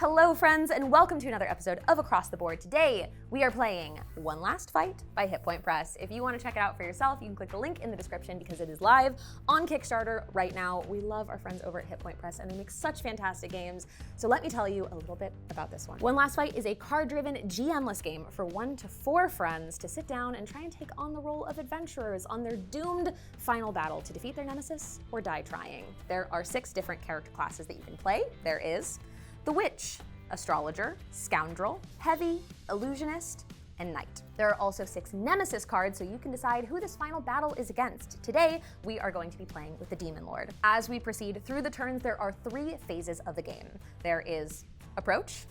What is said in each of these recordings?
Hello friends, and welcome to another episode of Across the Board. Today, we are playing One Last Fight by Hit Point Press. If you want to check it out for yourself, you can click the link in the description because it is live on Kickstarter right now. We love our friends over at Hit Point Press and they make such fantastic games. So let me tell you a little bit about this one. One Last Fight is a card-driven, GM-less game for 1 to 4 friends to sit down and try and take on the role of adventurers on their doomed final battle to defeat their nemesis or die trying. There are 6 different character classes that you can play. There is the Witch, Astrologer, Scoundrel, Heavy, Illusionist, and Knight. There are also 6 Nemesis cards, so you can decide who this final battle is against. Today, we are going to be playing with the Demon Lord. As we proceed through the turns, there are 3 phases of the game. There is Approach,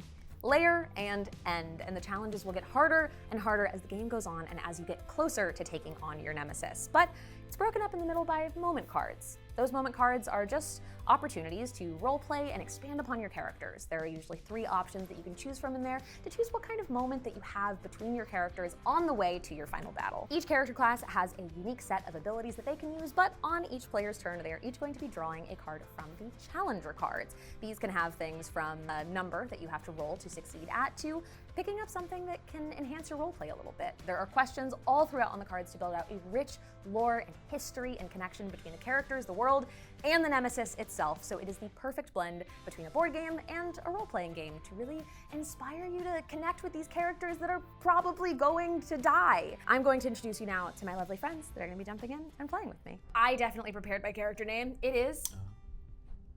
Lair, and End, and the challenges will get harder and harder as the game goes on and as you get closer to taking on your nemesis. But it's broken up in the middle by moment cards. Those moment cards are just opportunities to roleplay and expand upon your characters. There are usually 3 options that you can choose from in there to choose what kind of moment that you have between your characters on the way to your final battle. Each character class has a unique set of abilities that they can use, but on each player's turn, they are each going to be drawing a card from the Challenger cards. These can have things from a number that you have to roll to succeed at to picking up something that can enhance your roleplay a little bit. There are questions all throughout on the cards to build out a rich lore and history and connection between the characters, the world, and the nemesis itself. So it is the perfect blend between a board game and a role-playing game to really inspire you to connect with these characters that are probably going to die. I'm going to introduce you now to my lovely friends that are going to be jumping in and playing with me. I definitely prepared my character name. It is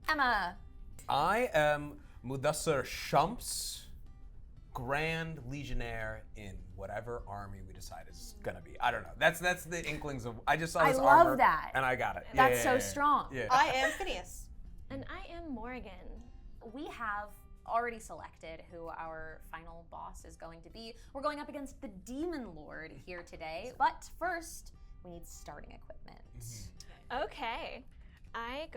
Emma. I am Mudassar Shams, Grand Legionnaire in whatever army we decide is gonna be. I don't know. That's the inklings of. I just saw this armor. I love that. And I got it. That's so strong. Yeah. I am Phineas. And I am Morgan. We have already selected who our final boss is going to be. We're going up against the Demon Lord here today, but first we need starting equipment. Okay. I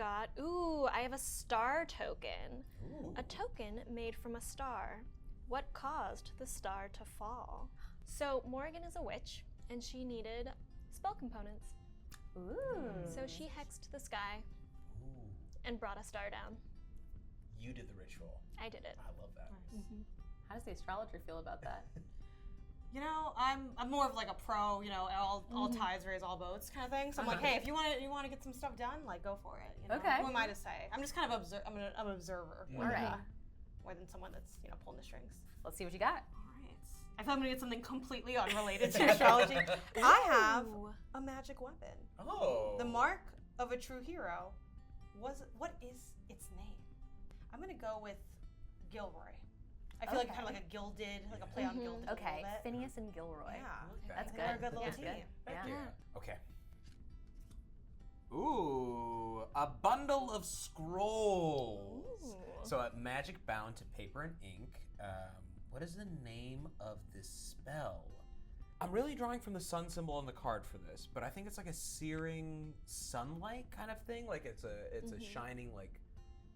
have a star token. Ooh. A token made from a star. What caused the star to fall? So Morgan is a witch, and she needed spell components. Ooh. So she hexed the sky Ooh. and brought a star down. You did the ritual. I did it. I love that. How does the astrologer feel about that? You know, I'm more of like a pro, you know, all tides raise all boats kind of thing. So I'm like, hey, if you want to get some stuff done, like go for it. You know? Okay. Who am I to say? I'm just kind of I'm an observer. Mm. More than, Alright. more than someone that's pulling the strings. Let's see what you got. All right. I feel I'm gonna get something completely unrelated to astrology. I have a magic weapon. Oh. The mark of a true hero. What is its name? I'm gonna go with Gilroy. I feel like kind of like a gilded, like a play on gilded. a Okay, little bit. Phineas and Gilroy. Yeah. That's I think good. We're a good little That's team. good. Heck Yeah. yeah. Okay. Ooh, a bundle of scrolls. Ooh. So a magic bound to paper and ink. What is the name of this spell? I'm really drawing from the sun symbol on the card for this, but I think it's like a searing sunlight kind of thing. Like it's a shining, like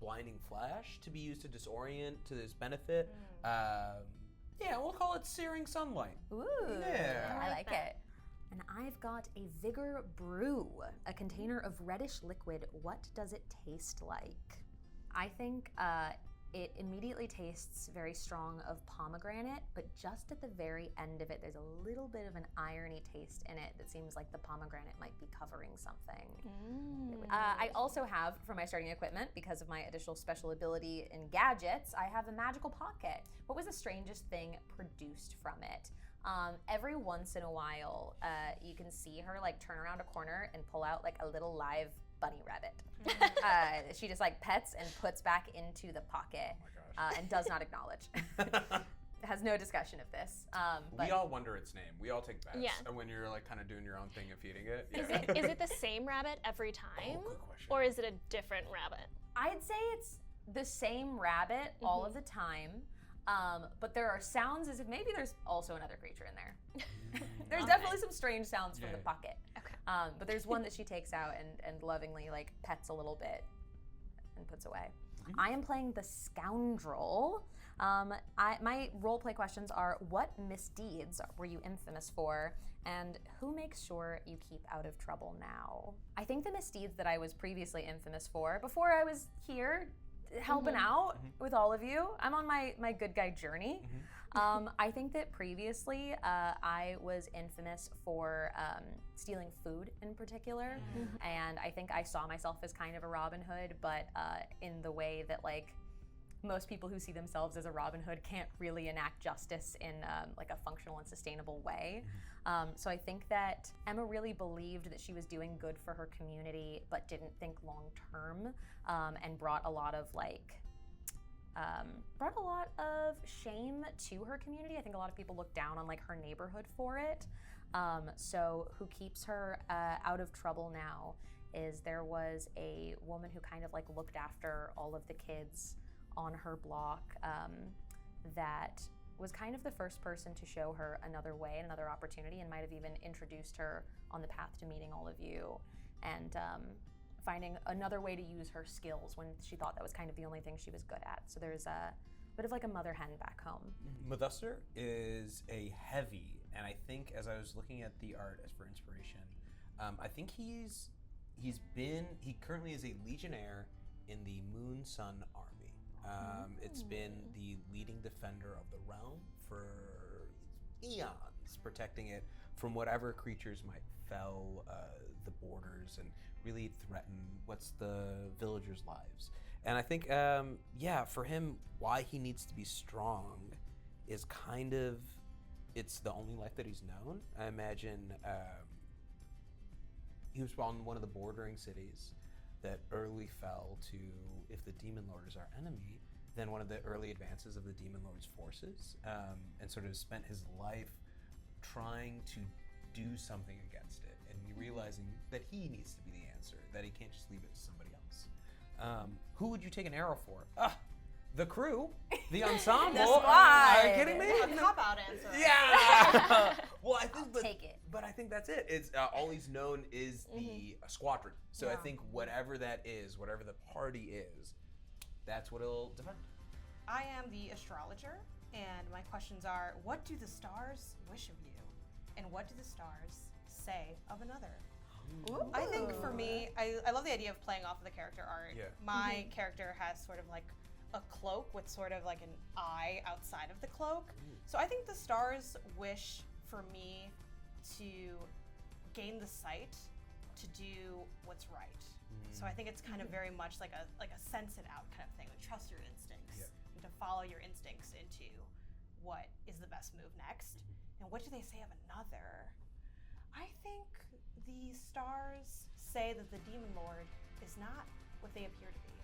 blinding flash to be used to disorient to this benefit. Yeah, we'll call it searing sunlight. Ooh. Yeah. I I like like that. it. And I've got a Vigor Brew, a container of reddish liquid. What does it taste like? I think it immediately tastes very strong of pomegranate, but just at the very end of it, there's a little bit of an irony taste in it that seems like the pomegranate might be covering something. I also have, for my starting equipment, because of my additional special ability in gadgets, I have a magical pocket. What was the strangest thing produced from it? Every once in a while, you can see her like turn around a corner and pull out like a little live bunny rabbit. She just like pets and puts back into the pocket and does not acknowledge. Has no discussion of this. But We all wonder its name. We all take bets. Yeah. And when you're like kind of doing your own thing and feeding it. Is it the same rabbit every time? Oh, good question. Or is it a different rabbit? I'd say it's the same rabbit all of the time. But there are sounds as if maybe there's also another creature in there. There's Okay. definitely some strange sounds from the Yeah. pocket. Okay. But there's one that she takes out and lovingly like pets a little bit and puts away. I am playing the Scoundrel. My roleplay questions are: what misdeeds were you infamous for, and who makes sure you keep out of trouble now? I think the misdeeds that I was previously infamous for, before I was here, helping out with all of you. I'm on my good guy journey. I think that previously I was infamous for stealing food in particular, and I think I saw myself as kind of a Robin Hood, but in the way that like most people who see themselves as a Robin Hood can't really enact justice in like a functional and sustainable way. So I think that Emma really believed that she was doing good for her community, but didn't think long term, and brought a lot of shame to her community. I think a lot of people look down on like her neighborhood for it. So who keeps her out of trouble now is there was a woman who kind of like looked after all of the kids on her block that was kind of the first person to show her another way, another opportunity, and might have even introduced her on the path to meeting all of you and finding another way to use her skills when she thought that was kind of the only thing she was good at. So there's a bit of like a mother hen back home. Mathusser is a heavy, and I think as I was looking at the art as for inspiration, I think he currently is a legionnaire in the Moon Sun Army. It's been the leading defender of the realm for eons, protecting it from whatever creatures might fell the borders and really threaten the villagers' lives. And I think, for him, why he needs to be strong is kind of, it's the only life that he's known. I imagine he was on one of the bordering cities that early fell to, if the Demon Lord is our enemy, then one of the early advances of the Demon Lord's forces, and sort of spent his life trying to do something against it, and realizing that he needs to be the answer, that he can't just leave it to somebody else. Who would you take an arrow for? The crew, the ensemble. The squad. Are you kidding me? A cop-out answer. Yeah. Well, I think take it. But I think that's it. It's all he's known is the squadron. So I think whatever that is, whatever the party is, that's what it'll defend. I am the astrologer, and my questions are: what do the stars wish of you, and what do the stars say of another? Ooh. I think for me, I love the idea of playing off of the character art. Yeah. My character has sort of like a cloak with sort of like an eye outside of the cloak. So I think the stars wish for me to gain the sight to do what's right. So I think it's kind of very much like a sense it out kind of thing, like trust your instincts and to follow your instincts into what is the best move next. And what do they say of another? I think the stars say that the Demon Lord is not what they appear to be.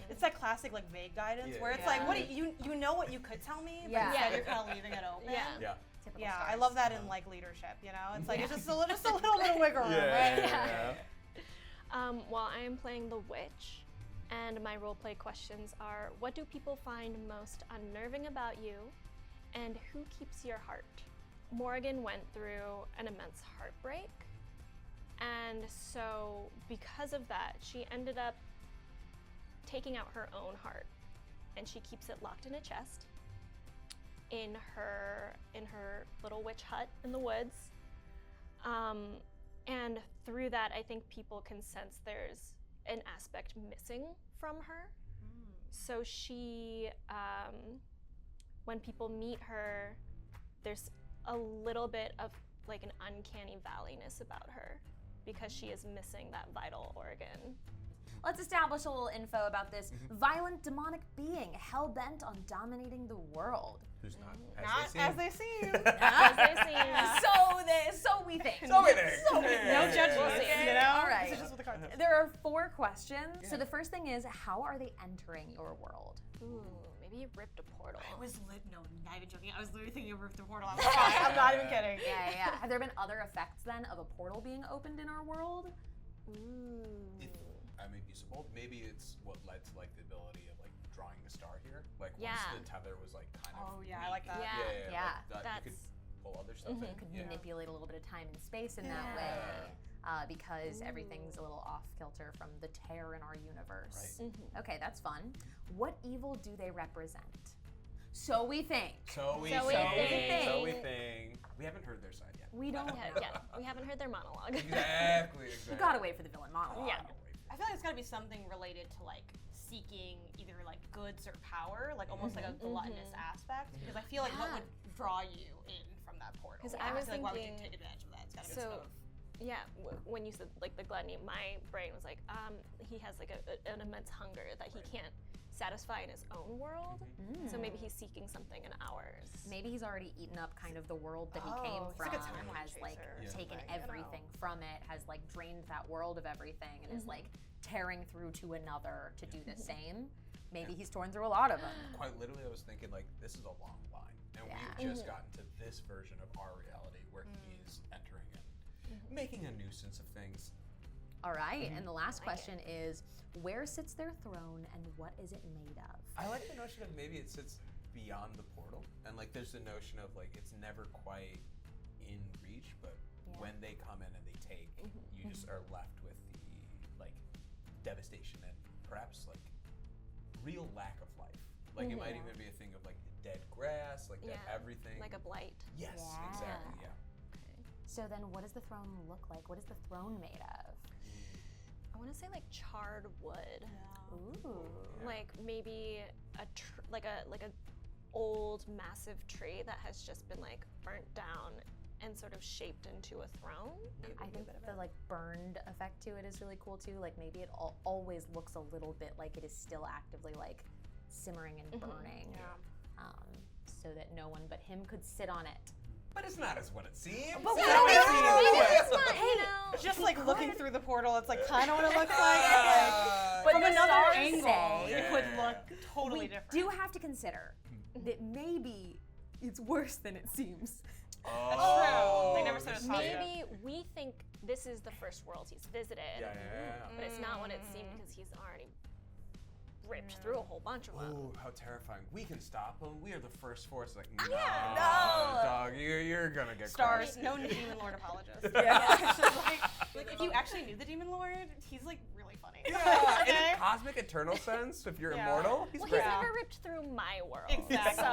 It's that classic like vague guidance where it's like, what do you know what you could tell me, but instead you're kind of leaving it open. Typical Yeah, stars. I love that in like leadership. You know, it's like it's just a little bit of wiggle room, right? While I am playing the witch, and my roleplay questions are: what do people find most unnerving about you, and who keeps your heart? Morgan went through an immense heartbreak, and so because of that, she ended up taking out her own heart, and she keeps it locked in a chest in her little witch hut in the woods. And through that, I think people can sense there's an aspect missing from her. So she, when people meet her, there's a little bit of like an uncanny valleyness about her because she is missing that vital organ. Let's establish a little info about this violent demonic being hell-bent on dominating the world. Who's not As they seem. As they seem. So we think. So we think. No judgment. We'll see. You know? All right. This is just what the card says. There are 4 questions. So the first thing is, how are they entering your world? Ooh, maybe you ripped a portal. No, not even joking. I was literally thinking of Roof the Portal. I'm not even kidding. Yeah. Have there been other effects then of a portal being opened in our world? If I may be so bold, maybe it's what led to like the ability of like drawing the star here. Like once the tether was like kind of. Oh yeah, I like that. Yeah. Like that, you could pull other stuff in. You could manipulate a little bit of time and space in that way. Because everything's a little off kilter from the tear in our universe. Right. Okay, that's fun. What evil do they represent? So we think. So we think. We haven't heard their side yet. We don't. Yeah, we haven't heard their monologue. Exactly. You gotta wait for the villain monologue. Yeah. I feel like it's got to be something related to like seeking either like goods or power, like almost like a gluttonous aspect. Because I feel like what would draw you in from that portal? Because I was feel like why would you thinking- take advantage of that? It's got to be So, some of. yeah, when you said like the gluttony, my brain was like, he has like an immense hunger that he can't satisfy in his own world. So maybe he's seeking something in ours. Maybe he's already eaten up kind of the world that he came he's from, like a timeline has like chaser. taken Like, you know. everything from it, has like drained that world of everything, and is like tearing through to another to do the same. Maybe he's torn through a lot of them. Quite literally, I was thinking like, this is a long line, and we've just gotten to this version of our reality where he's entering and making a nuisance of things. All right, and the last question is, where sits their throne and what is it made of? I like the notion of maybe it sits beyond the portal, and like there's the notion of like it's never quite in reach, but when they come in and they take, you just are left with the like devastation and perhaps like real lack of life. Like it might even be a thing of like dead grass, like dead everything. Like a blight. Yes, Yeah. exactly, yeah. So then what does the throne look like? What is the throne made of? I want to say like charred wood. Ooh. Like maybe like a old massive tree that has just been like burnt down and sort of shaped into a throne. I think the like burned effect to it is really cool too. Like maybe it always looks a little bit like it is still actively like simmering and burning, so that no one but him could sit on it. But it's not as what it seems. But It's we not don't as know. it seems. It's not, you know. Just like looking through the portal, it's like kind of what it looks like. But From the another stars angle, say it would look totally we different. do have to consider that maybe it's worse than it seems. That's true. They never said it's positive. Maybe we think this is the first world he's visited, Yeah. but it's not what it seemed because he's already ripped through a whole bunch of them. Ooh, how terrifying. We can stop him. We are the first force. Like, no, no. dog, you're gonna get Stars, crushed. no Demon Lord apologist. Yeah. like if you actually knew the Demon Lord, he's like really funny. Yeah, in a cosmic eternal sense, if you're immortal, he's Well, great. he's never ripped through my world. Exactly. So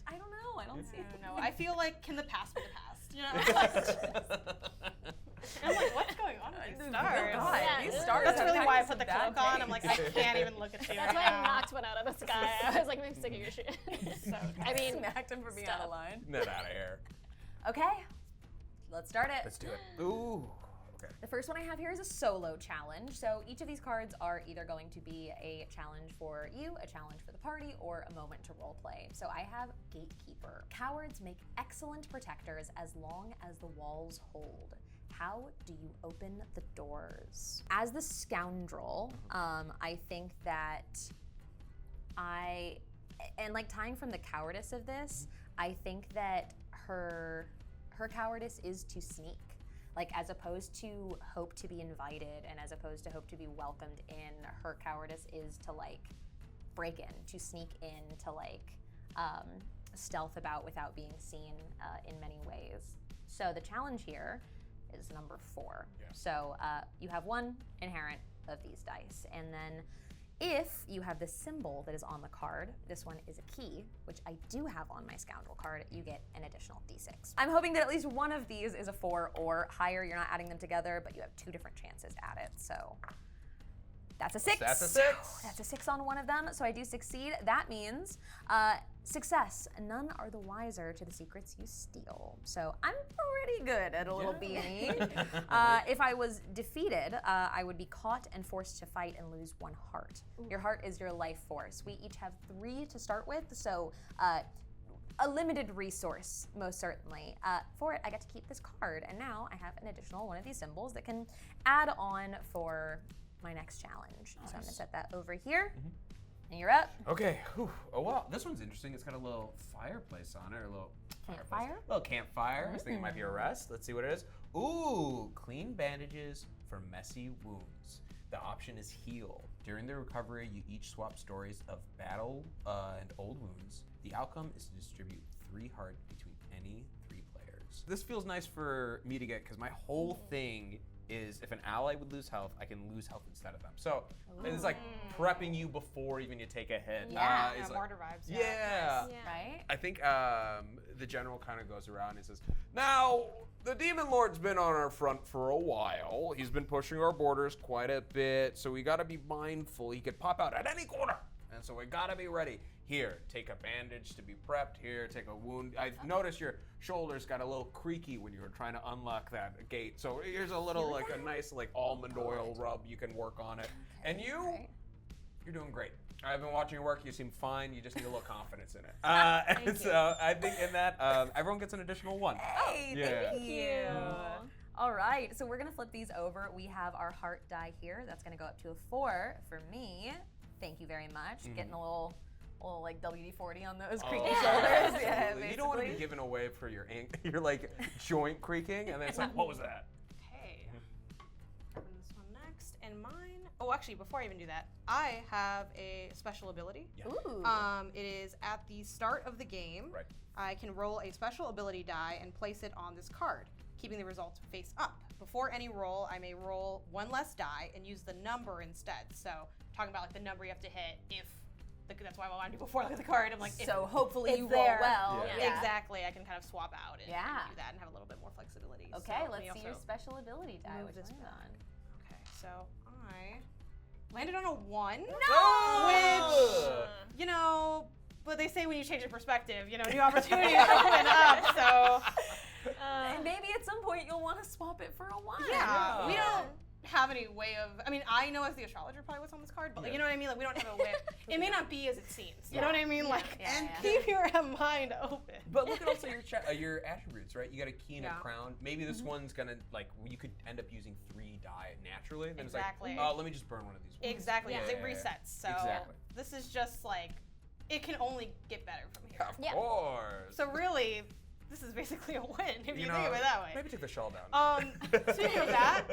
I don't know. I don't see it. No, I feel like can the past be the past? You know? I'm like, what's going on with these stars? God, Yeah. these stars That's have really why I some put the bad cloak on. I'm days. like, I can't even look at you that's right why now. I knocked one out of the sky. I was like, I'm sick of your shit. I mean, Smacked him for being out of line. Get out of here. Okay, let's start it. Let's do it. Ooh. Okay. The first one I have here is a solo challenge. So each of these cards are either going to be a challenge for you, a challenge for the party, or a moment to roleplay. So I have Gatekeeper. Cowards make excellent protectors as long as the walls hold. How do you open the doors? As the scoundrel, I think that and like tying from the cowardice of this, I think that her cowardice is to sneak. Like as opposed to hope to be invited and as opposed to hope to be welcomed in, her cowardice is to like break in, to sneak in, to like stealth about without being seen in many ways. So the challenge here is number 4. Yeah. So you have one inherent of these dice, and then if you have the symbol that is on the card, this one is a key, which I do have on my scoundrel card, you get an additional d6. I'm hoping that at least one of these is a 4 or higher. You're not adding them together, but you have 2 different chances at it. So that's a 6. That's a 6. That's a 6 on one of them, so I do succeed. That means success. None are the wiser to the secrets you steal. So I'm pretty good at a little B&E. If I was defeated, I would be caught and forced to fight and lose 1 heart. Your heart is your life force. We each have 3 to start with, so a limited resource, most certainly. For it, I get to keep this card, and now I have an additional one of these symbols that can add on for my next challenge. So I'm gonna set that over here. And you're up. Okay. Whew. Oh wow, this one's interesting. It's got a little fireplace on it, or a little Campfire? A little campfire. I was thinking it might be a rest. Let's see what it is. Ooh, clean bandages for messy wounds. The option is heal. During the recovery, you each swap stories of battle and old wounds. The outcome is to distribute 3 heart between any 3 players. This feels nice for me to get because my whole thing is if an ally would lose health, I can lose health instead of them. So it's like prepping you before even you take a hit. Yeah. It's like, martyr vibes. yeah. Nice. Right? I think the general kind of goes around and says, now, the Demon Lord's been on our front for a while. He's been pushing our borders quite a bit, so we gotta be mindful. He could pop out at any corner, and so we gotta be ready. Here, take a bandage to be prepped. Here, take a wound. I've noticed your shoulders got a little creaky when you were trying to unlock that gate. So here's a little, like, a nice, like, almond oil rub. You can work on it. And you're doing great. I've been watching your work. You seem fine. You just need a little confidence in it. And so I think in that, everyone gets an additional 1. Hey, Yeah. thank you. All right, so we're gonna flip these over. We have our heart die here. That's gonna go up to a 4 for me. Thank you very much. Getting a little like WD-40 on those creaky shoulders. Yeah, You don't want to be given away for your like joint creaking, and then it's like, what was that? Okay. Open this one next, and mine. Oh, actually, before I even do that, I have a special ability. Yeah. Ooh. It is at the start of the game. Right. I can roll a special ability die and place it on this card, keeping the results face up. Before any roll, I may roll 1 less die and use the number instead. So, talking about like the number you have to hit if. That's why I wanted to do before I look at the card. I'm like, So hopefully you roll there. well. Yeah. Exactly. I can kind of swap out and, Yeah. and do that and have a little bit more flexibility. Okay, So, let's let me see your also special ability die. move Which this one's one. on? Okay, so I landed on a 1. No! Which, but they say when you change your perspective, new opportunities open up. So And maybe at some point you'll want to swap it for a 1. yeah, we don't have any way of. I mean, I know as the astrologer probably what's on this card, but like, you know what I mean. Like we don't have a way. It may not be as it seems. You know what I mean? Like, Yeah. keep your mind open. But look at also your attributes, right? You got a key and a Yeah. crown. Maybe this one's gonna you could end up using 3 die naturally. Then Exactly. it's like, oh, let me just burn one of these ones. Exactly. Yeah. It resets. So Exactly. this is just like, it can only get better from here. Of course. So really, this is basically a win if you know, think of it that way. Maybe take the shawl down. Speaking of that,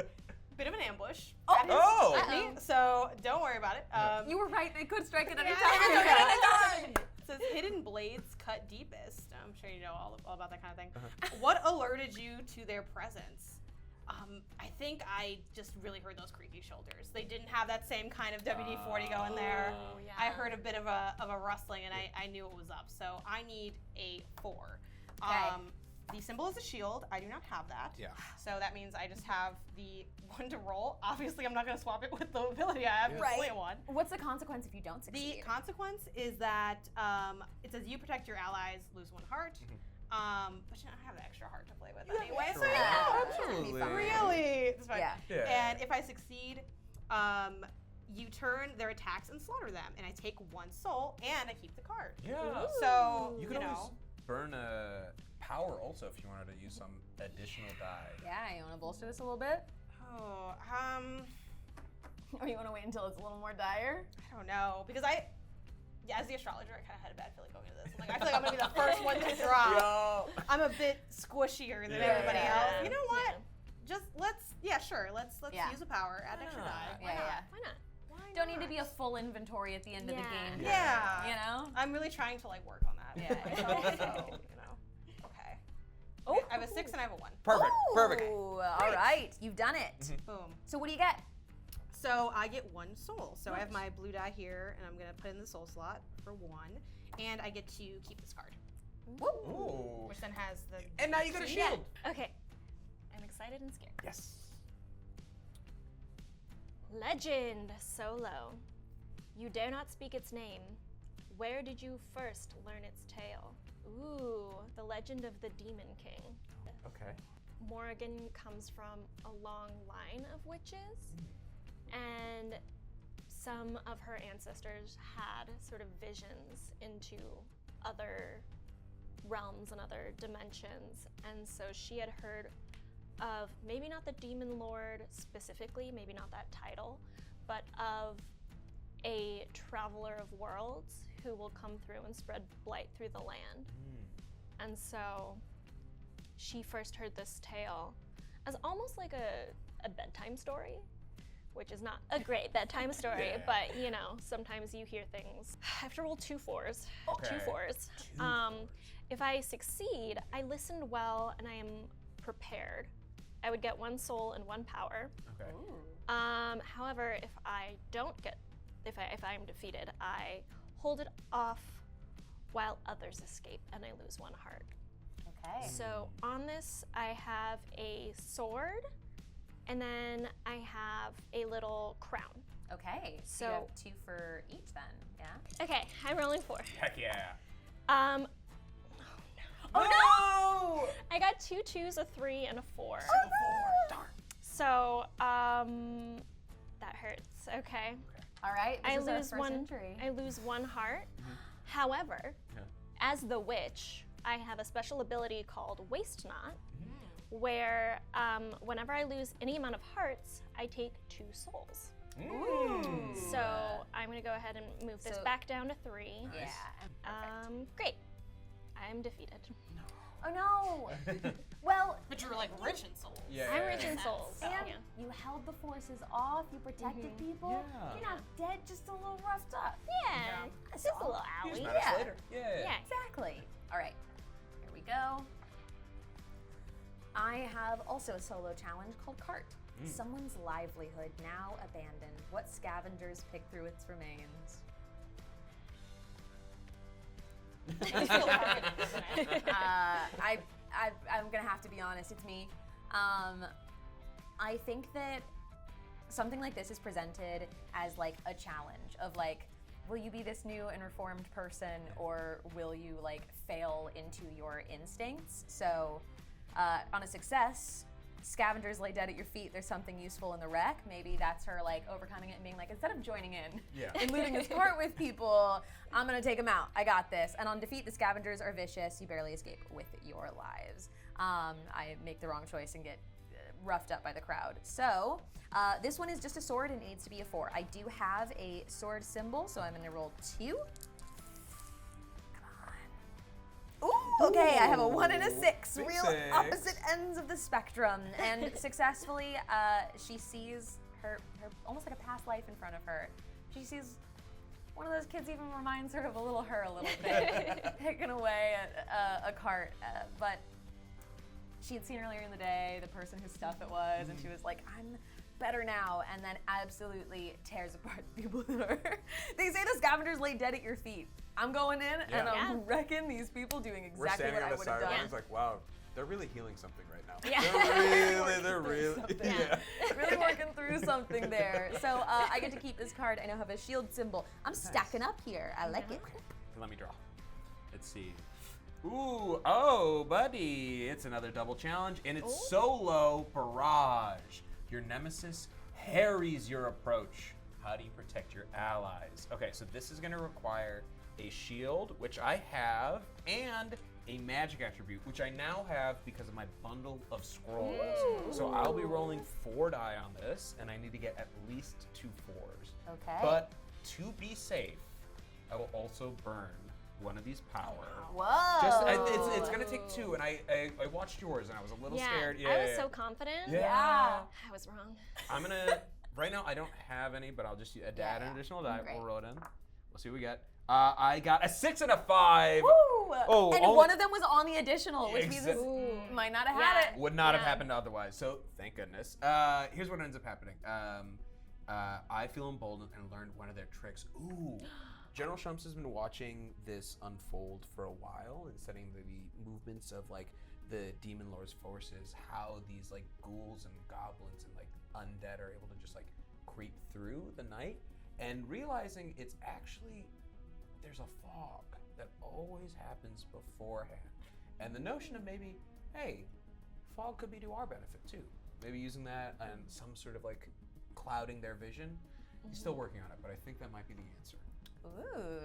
bit of an ambush. Oh! At me, so don't worry about it. You were right. They could strike at any Yeah. time. It's okay anytime. It says hidden blades cut deepest. I'm sure you know all about that kind of thing. What alerted you to their presence? I think I just really heard those creaky shoulders. They didn't have that same kind of WD-40 going there. Oh, yeah. I heard a bit of a rustling, and I knew it was up. So I need a 4. Okay. The symbol is a shield. I do not have that. Yeah. So that means I just have the 1 to roll. Obviously, I'm not going to swap it with the ability I have. Right. It's only a 1. What's the consequence if you don't succeed? The consequence is that it says you protect your allies, lose 1 heart. But I have the extra heart to play with anyway. So Absolutely. really, it's fine. Yeah. Yeah. And if I succeed, you turn their attacks and slaughter them, and I take 1 soul, and I keep the card. Yeah. So You could always burn a power also if you wanted to use some additional die. Yeah, you want to bolster this a little bit? Oh, Or you want to wait until it's a little more dire? I don't know, because as the astrologer, I kind of had a bad feeling going into this. I'm like, I feel like I'm gonna be the first one to drop. Yo. I'm a bit squishier than Yeah. everybody Yeah. else. You know what? Just let's Yeah. use a power, add extra Yeah. die. Yeah, yeah. Why not? Why Don't need to not? be a full inventory at the end of the Yeah. game. Yeah. You know? I'm really trying to like work on that. Yeah. So, okay. Oh, I have a 6 and I have a 1. Perfect. Perfect. Ooh, all right, you've done it. Boom. So what do you get? So I get 1 soul. So I have my blue die here, and I'm gonna put in the soul slot for 1, and I get to keep this card, Ooh. which then has the. And now you got a shield. Okay. I'm excited and scared. Yes. Legend Solo. You dare not speak its name. Where did you first learn its tale? Ooh, the legend of the Demon King. Okay. Morrigan comes from a long line of witches, and some of her ancestors had sort of visions into other realms and other dimensions, and so she had heard of maybe not the Demon Lord specifically, maybe not that title, but of a traveler of worlds who will come through and spread blight through the land. And so she first heard this tale as almost like a bedtime story, which is not a great bedtime story, Yeah. but you know, sometimes you hear things. I have to roll 2 4s. Okay. 2 4s. If I succeed, I listened well and I am prepared. I would get 1 soul and 1 power. Okay. However, if I'm defeated, I hold it off while others escape, and I lose 1 heart. Okay. So on this, I have a sword, and then I have a little crown. Okay. So you have 2 for each then, yeah? Okay, I'm rolling 4. Heck yeah. Oh no! I got 2 2s, a 3, and a 4. Oh, 4. Darn. So, that hurts. Okay. All right. This I is our lose first 1. injury. I lose 1 heart. However, as the witch, I have a special ability called Waste Not, where whenever I lose any amount of hearts, I take 2 souls. Ooh. So I'm gonna go ahead and move this So- back down to 3. Yeah. Perfect. Great. I'm defeated. Oh no! Well, But you were like rich in souls. Yeah. I'm rich in souls. and Yeah. you held the forces off, you protected people. Yeah. You're not dead, just a little roughed up. Yeah. It's just a little Use owie. Madness Yeah. later. Yeah. Yeah. Exactly. All right, here we go. I have also a solo challenge called Cart. Someone's livelihood now abandoned. What scavengers pick through its remains? I'm gonna have to be honest. It's me. I think that something like this is presented as like a challenge of like, will you be this new and reformed person, or will you like fail into your instincts? So, on a success, scavengers lay dead at your feet. There's something useful in the wreck. Maybe that's her like overcoming it and being like, instead of joining in and looting this cart with people, I'm gonna take them out. I got this. And on defeat, the scavengers are vicious. You barely escape with your lives. I make the wrong choice and get roughed up by the crowd. So this one is just a sword and it needs to be a 4. I do have a sword symbol, so I'm gonna roll 2. Ooh, okay, I have a 1 and a 6. Big Real 6. opposite ends of the spectrum. And successfully, she sees her almost like a past life in front of her. She sees one of those kids, even reminds her of a little her a little bit, picking away at a cart. But she had seen earlier in the day the person whose stuff it was, and she was like, I'm better now, and then absolutely tears apart the people that are. They say the scavengers lay dead at your feet. I'm going in and I'm wrecking these people doing We're exactly standing what on I the would have side, done. and it's like, wow, they're really healing something right now. Yeah. They're really, Something. Really working through something there. So I get to keep this card. I now have a shield symbol. I'm stacking up here. I like it. Let me draw. Let's see. Ooh, oh, buddy. It's another double challenge, and it's solo barrage. Your nemesis harries your approach. How do you protect your allies? Okay, so this is going to require a shield, which I have, and a magic attribute, which I now have because of my bundle of scrolls. So I'll be rolling 4 die on this, and I need to get at least 2 4s. Okay. But to be safe, I will also burn one of these power. Whoa. Just it's gonna take 2, and I watched yours, and I was a little scared. I was so confident. Yeah. I was wrong. I'm gonna right now. I don't have any, but I'll just add an additional die. Great. We'll roll it in. We'll see what we get. I got a 6 and a 5. Woo! Oh, and only- one of them was on the additional, which means Exact- it might not have had it. Would not have happened otherwise. So thank goodness. Here's what ends up happening. I feel emboldened and learned one of their tricks. Ooh. General Shumps has been watching this unfold for a while and studying the movements of like the Demon Lord's forces, how these like ghouls and goblins and like undead are able to just like creep through the night, and realizing it's actually there's a fog that always happens beforehand. And the notion of maybe, hey, fog could be to our benefit too. Maybe using that and some sort of like clouding their vision. He's still working on it, but I think that might be the answer. Ooh.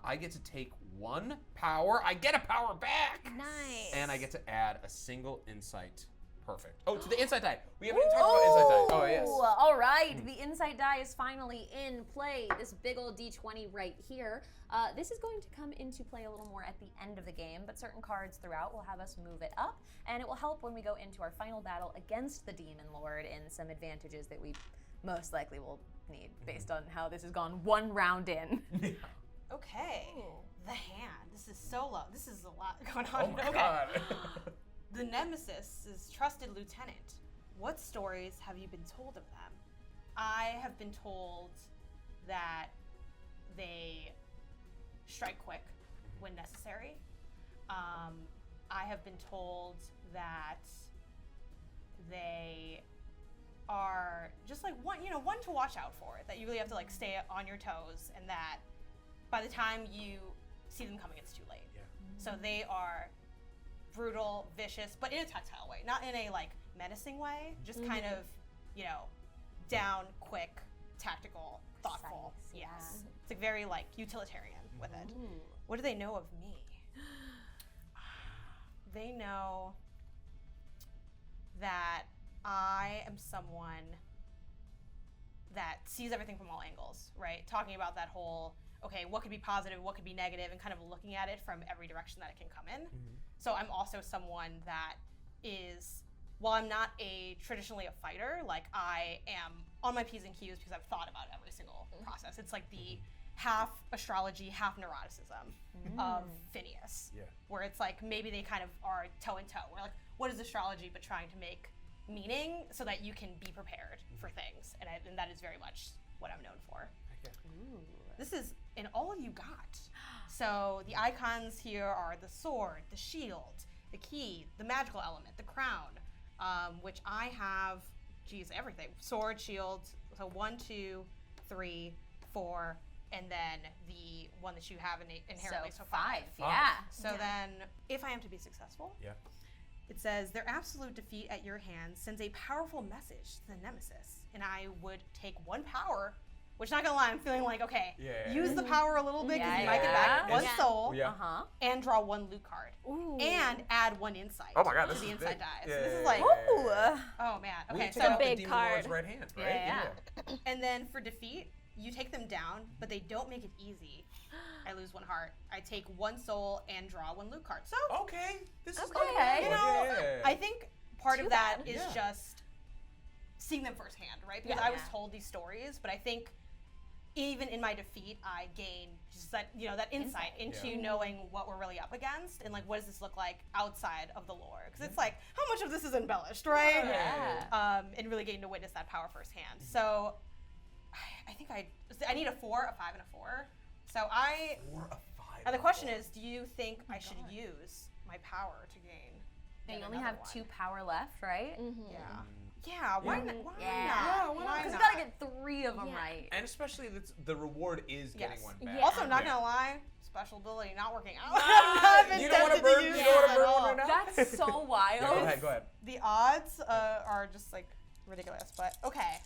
I get to take 1 power. I get a power back. Nice. And I get to add a single insight. Perfect. Oh, to the insight die. We haven't even talked about insight die. Oh, yes. All right, the insight die is finally in play. This big old D20 right here. This is going to come into play a little more at the end of the game, but certain cards throughout will have us move it up, and it will help when we go into our final battle against the Demon Lord in some advantages that we most likely will need based on how this has gone 1 round in. Okay. The hand. This is solo. This is a lot going Oh on. my Okay. god. The nemesis is trusted lieutenant. what stories have you been told of them? I have been told that they strike quick when necessary. I have been told that they are just like one to watch out for, that you really have to like stay on your toes, and that by the time you see them coming, it's too late. Yeah. So they are brutal, vicious, but in a tactile way, not in a like menacing way, just kind of, down, quick, tactical, thoughtful. Precise, Yes. yeah. It's like very like utilitarian with it. What do they know of me? They know that I am someone that sees everything from all angles, right? Talking about that whole, okay, what could be positive, what could be negative, and kind of looking at it from every direction that it can come in. So I'm also someone that is, while I'm not traditionally a fighter, like I am on my P's and Q's because I've thought about every single process. It's like the half astrology, half neuroticism of Phineas, where it's like maybe they kind of are toe in toe. We're like, what is astrology but trying to make meaning so that you can be prepared for things, and that is very much what I'm known for. This is in all you got. So the icons here are the sword, the shield, the key, the magical element, the crown, which I have, everything. Sword, shield, so 1, 2, 3, 4, and then the one that you have inherently, so 5. Yeah. So then, if I am to be successful, it says, their absolute defeat at your hands sends a powerful message to the nemesis, and I would take 1 power, which, not gonna lie, I'm feeling like, okay, use the power a little bit, because you might get back 1 soul, and draw 1 loot card, and add 1 insight God, to the insight die. Yeah, so this is yeah, like, yeah. oh man, We okay, take so out the big Demon card. Lord's right hand, right? Yeah. And then for defeat, you take them down, but they don't make it easy. I lose 1 heart. I take 1 soul and draw 1 loot card. So Okay, this is Okay. you know, I think part of that is Yeah. just seeing them firsthand, right? Because I was told these stories, but I think even in my defeat, I gain just that, that insight into knowing what we're really up against, and like, what does this look like outside of the lore? Because it's like, how much of this is embellished, right? And really getting to witness that power firsthand. So I think I need a 4, a 5, and a 4. So 4, a 5. and the question is, do you think I should use my power to gain? Now you yet only another have one? 2 power left, right? Yeah, why not? Why Yeah. not? Why Because you not? gotta get 3 of them right. And especially the reward is getting 1 back. Also, I'm not gonna lie, special ability not working out. You don't want to burn. You don't want to burn one right now. That's so wild. Yeah, go ahead. The odds are just like ridiculous, but okay.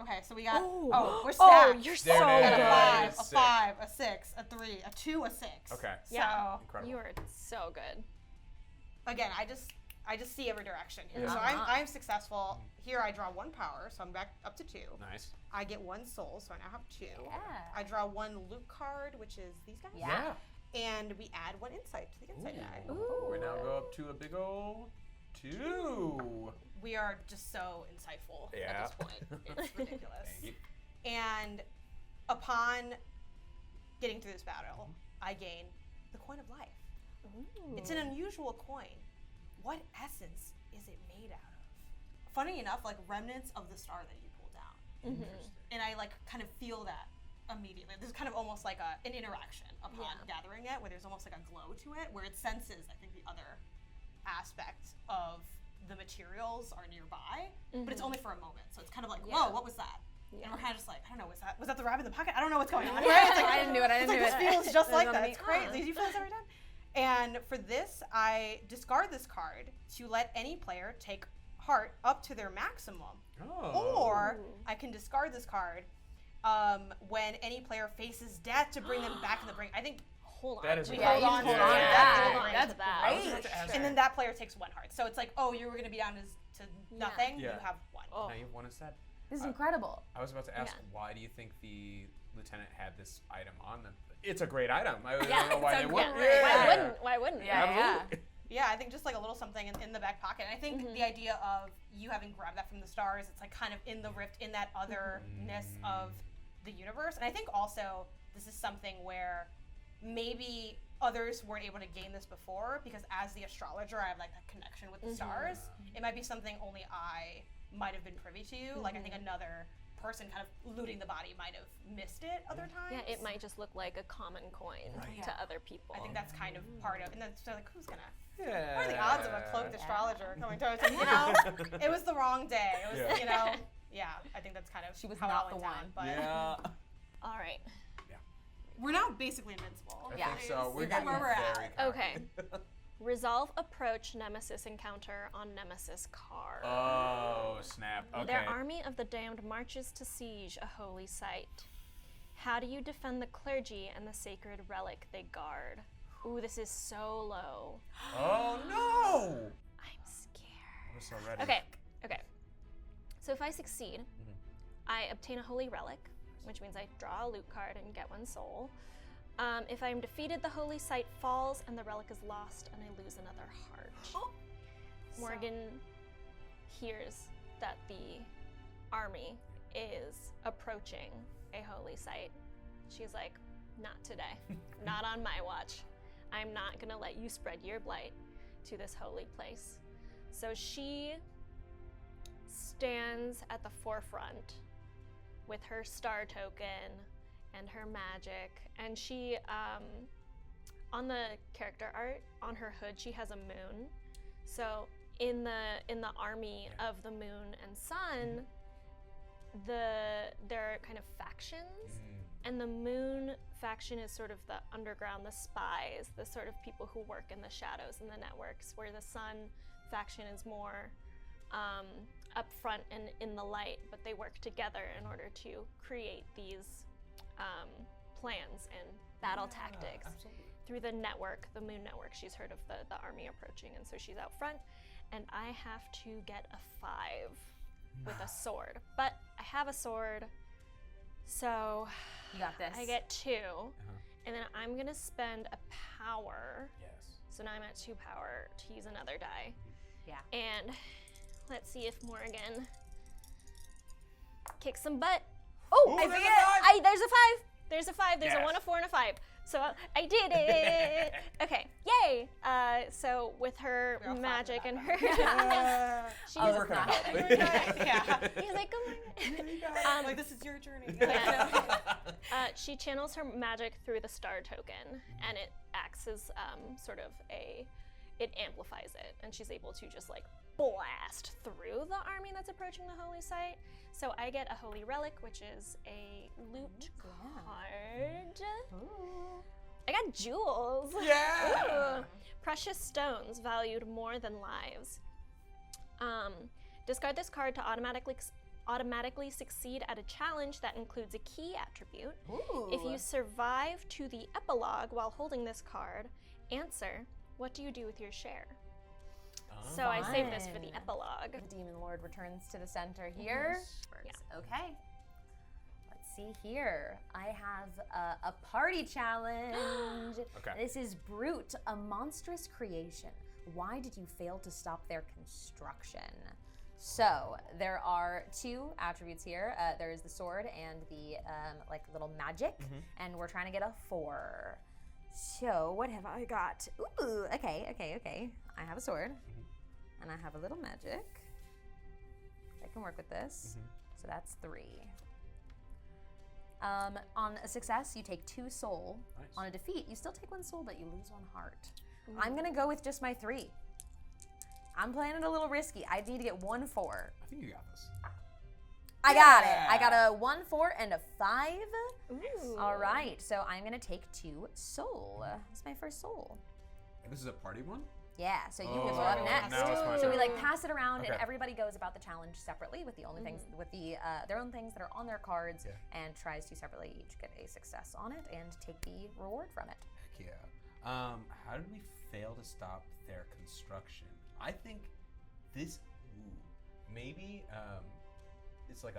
Okay, so we got. Oh, we're stacked. Oh, you're so There it We got a is. 5, a Sick. 5, a 6, a 3, a 2, a 6. Okay. Yeah. So Incredible. You are so good. again, I just see every direction here. Yeah. So I'm successful. Here I draw 1 power, so I'm back up to 2. Nice. I get 1 soul, so I now have 2. Yeah. I draw 1 loot card, which is these guys. Yeah. And we add 1 insight to the insight die. We now go up to a big ol' 2. We are just so insightful Yeah. at this point. It's ridiculous. Thank you. And upon getting through this battle, I gain the coin of life. It's an unusual coin. What essence is it made out of? Funny enough, like remnants of the star that you pulled down. Interesting. And I like kind of feel that immediately. There's kind of almost like an interaction upon gathering it, where there's almost like a glow to it, where it senses, I think, the other aspect of the materials are nearby, but it's only for a moment. So it's kind of like, whoa, what was that? And we're kind of just like, I don't know, was that the rabbit in the pocket? I don't know what's going on. Right? It's like, I didn't do it. This feels just like that. me. It's crazy. Do you feel this every time? And for this, I discard this card to let any player take heart up to their maximum. Oh. Or I can discard this card when any player faces death to bring them back in the brink. I think Hold on. That is We great. hold you on can to hold on to that. that. That's That's I was great. about to ask and then that player takes 1 heart. So it's like, oh, you were going to be down to nothing. Yeah. You have 1. Oh. Now you have 1 instead. This is incredible. I was about to ask, Yeah. why do you think the lieutenant had this item on them? It's a great item. I don't Yeah, know why it's they a wouldn't. great item. Why wouldn't? Yeah. Absolutely. Yeah, I think just like a little something in the back pocket. And I think the idea of you having grabbed that from the stars, it's like kind of in the rift, in that otherness of the universe. And I think also this is something where maybe others weren't able to gain this before, because as the astrologer, I have like that connection with the stars. It might be something only I might have been privy to. Like I think another person kind of looting the body might have missed it other times. Yeah, it might just look like a common coin to other people. I think that's kind of part of, and then so like, who's gonna? Yeah. What are the odds of a cloaked astrologer coming towards me? You know, it was the wrong day. It was, you know, I think that's kind of She was how not it went the down. one. But Yeah. All right. we're now basically invincible. I think so. We're Is that getting where we're very at? cocky. Okay. Resolve approach Nemesis encounter on Nemesis card. Oh, snap. Okay. Their army of the damned marches to siege a holy site. How do you defend the clergy and the sacred relic they guard? Ooh, this is so low. Oh no! I'm scared. I'm so ready. Okay. So if I succeed, I obtain a holy relic, which means I draw a loot card and get 1 soul. If I am defeated, the holy site falls and the relic is lost and I lose another heart. Morgan hears that the army is approaching a holy site. She's like, not today, not on my watch. I'm not gonna let you spread your blight to this holy place. So she stands at the forefront with her star token and her magic, and she, on the character art, on her hood, she has a moon. So in the army of the moon and sun, there are kind of factions, and the moon faction is sort of the underground, the spies, the sort of people who work in the shadows and the networks, where the sun faction is more up front and in the light, but they work together in order to create these plans and battle tactics through the network, the moon network. She's heard of the army approaching, and so she's out front, and I have to get a 5 with a sword. But I have a sword, so You got this. I get 2, and then I'm gonna spend a power. Yes. So now I'm at 2 power to use another die. Yeah. And let's see if Morgan kicks some butt. Oh, Ooh, I there's see a it. 5. There's a 5. There's a 5. There's a Yes. 1, a 4, and a 5. So I did it. Okay, yay. So with her We're all magic clapping and back her, she's Oh, We're gonna not help. Yeah. he's like, oh my God. Like, this is your journey. She channels her magic through the star token, and it acts as sort of it amplifies it, and she's able to just like blast through the army that's approaching the holy site. So I get a holy relic, which is a loot card. I got jewels. Yeah. Ooh. Precious stones valued more than lives. Discard this card to automatically succeed at a challenge that includes a key attribute. Ooh. If you survive to the epilogue while holding this card, answer, what do you do with your share? So I save this for the Fun. epilogue. The Demon Lord returns to the center here. Okay. Let's see here. I have a party challenge. Okay. This is Brute, a monstrous creation. Why did you fail to stop their construction? So there are 2 attributes here. There is the sword and the like little magic, and we're trying to get a 4. So what have I got? Ooh, okay. I have a sword, and I have a little magic. I can work with this. So that's 3. On a success, you take 2 soul. Nice. On a defeat, you still take 1 soul, but you lose 1 heart. I'm gonna go with just my 3. I'm playing it a little risky. I need to get 1 4. I think you got this. I got it. I got a 1 4 and a 5. Ooh. All right, so I'm gonna take 2 soul. It's my first soul. And this is a party one? Yeah, so you Oh, can go up next. now it's my So turn. we like pass it around, and Okay. everybody goes about the challenge separately with the only things, with the their own things that are on their cards, Yeah. and tries to separately each get a success on it and take the reward from it. Heck yeah. How did we fail to stop their construction? I think this, maybe it's like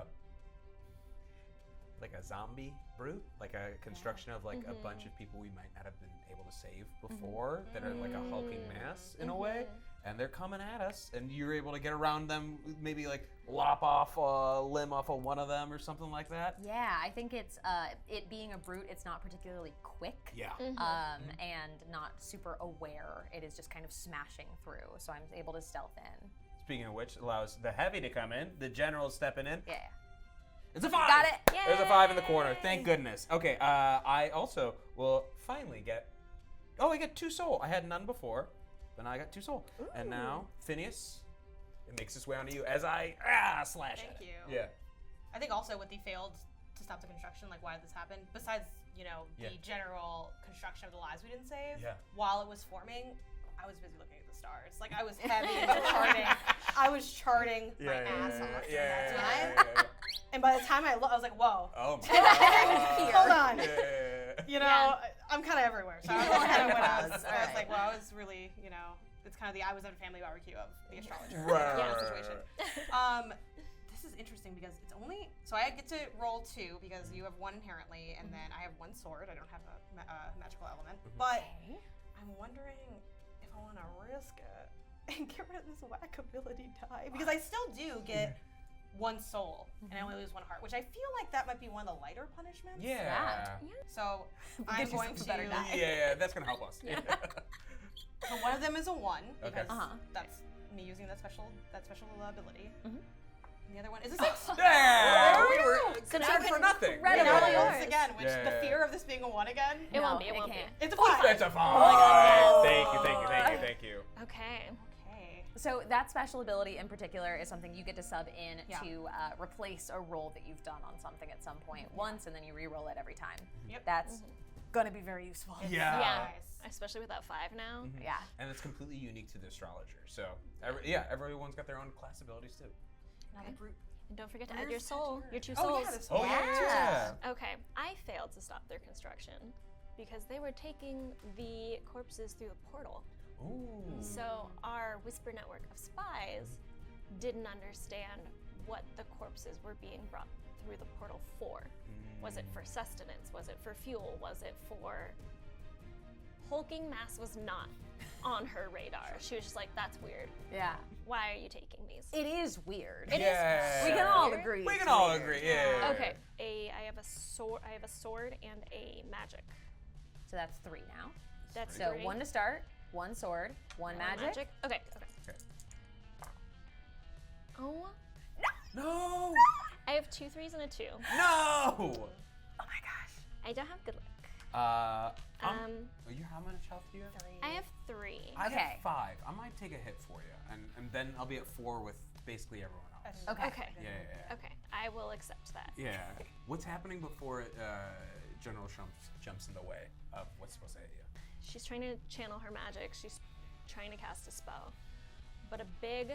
like a zombie brute, like a construction of like a bunch of people we might not have been able to save before that are like a hulking mass in a way, and they're coming at us, and you're able to get around them, maybe like lop off a limb off of one of them or something like that. Yeah, I think it's it being a brute, it's not particularly quick. Yeah. And not super aware. It is just kind of smashing through, so I'm able to stealth in. Speaking of which, allows the heavy to come in. The general's stepping in. Yeah. It's a 5! Got it. There's a 5 in the corner. Thank goodness. Okay, I also will finally get... Oh, I get 2 soul. I had none before, but now I got 2 soul. Ooh. And now, Phineas, it makes its way onto you as I slash Thank at it. you. Yeah. I think also with the failed to stop the construction, like why did this happen? Besides, the general construction of the lives we didn't save, while it was forming, I was busy looking at the stars. Like I was heavy into charting. I was charting my ass off during that time. And by the time I looked, I was like, whoa. Oh my God. Hold on. Yeah. I'm kind of everywhere. So I was kind of went out. So I was like, well, I was really, it's kind of the I was at a family barbecue of the astrologer situation. This is interesting because it's only, so I get to roll 2 because you have 1 inherently, and then I have 1 sword. I don't have a magical element. But I'm wondering if I want to risk it and get rid of this whack ability die, because I still do get 1 soul and I only lose 1 heart, which I feel like that might be one of the lighter punishments. Yeah. So I'm going to better die. Yeah, that's gonna help us. Yeah. So one of them is a 1 Okay. because that's me using that special ability. And the other one is a 6. Yeah, we were So now concerned you for can nothing. spread it And all I roll yours. this again, which Yeah. the fear of this being a 1 again. It won't be. No, It it won't be. can't. It's a 5. That's a 5. God. Thank you. Okay. Okay. So that special ability in particular is something you get to sub in Yeah. to replace a roll that you've done on something at some point once, and then you re-roll it every time. Yep. That's gonna be very useful. Yeah. Yeah. Nice. Especially with that 5 now. Yeah. And it's completely unique to the astrologer. So, everyone's got their own class abilities too. Another brute. And don't forget to add Where's your soul, Saturn? your 2 Oh, souls. yeah, this Oh Yeah. Okay, I failed to stop their construction because they were taking the corpses through the portal. Ooh. So our whisper network of spies didn't understand what the corpses were being brought through the portal for. Was it for sustenance? Was it for fuel? Was it for... Hulking mass was not on her radar. She was just like, that's weird. Yeah. Why are you taking these? It is weird. It is Yeah. We can all weird. agree. We it's can all weird. agree. Yeah. Okay, I have a sword and a magic. So that's 3 now. That's So 3. 1 to start, 1 sword, 1 magic. Okay. Okay. Oh, No. I have 2 3s and a 2. No. Oh my gosh. I don't have good luck. How much health do you have? I have 3. I Okay. have 5. I might take a hit for you, and then I'll be at 4 with basically everyone else. Okay. Okay. Yeah. Okay, I will accept that. Yeah. What's happening before General jumps in the way of what's supposed to hit you? She's trying to channel her magic. She's trying to cast a spell. But a big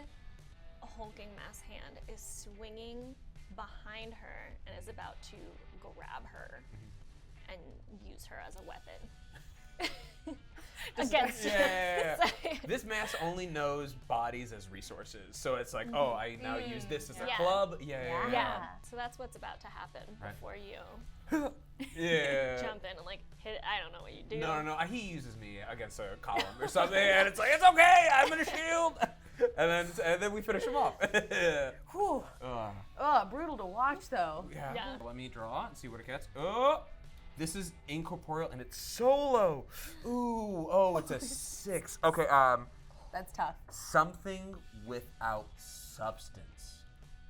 hulking mass hand is swinging behind her and is about to grab her and use her as a weapon. Against Yeah. her. This mass only knows bodies as resources, so it's like, oh, I now use this as a Yeah. club. Yeah. So that's what's about to happen Right. before you Yeah. jump in and like hit. I don't know what you do. No. He uses me against a column or something, and it's like, it's okay. I'm in a shield. And then we finish him off. Whew. Ugh. Oh, brutal to watch though. Yeah. Yeah. Let me draw and see what it gets. Oh, this is incorporeal and it's solo. Ooh. Oh, it's a 6. Okay. That's tough. Something without substance.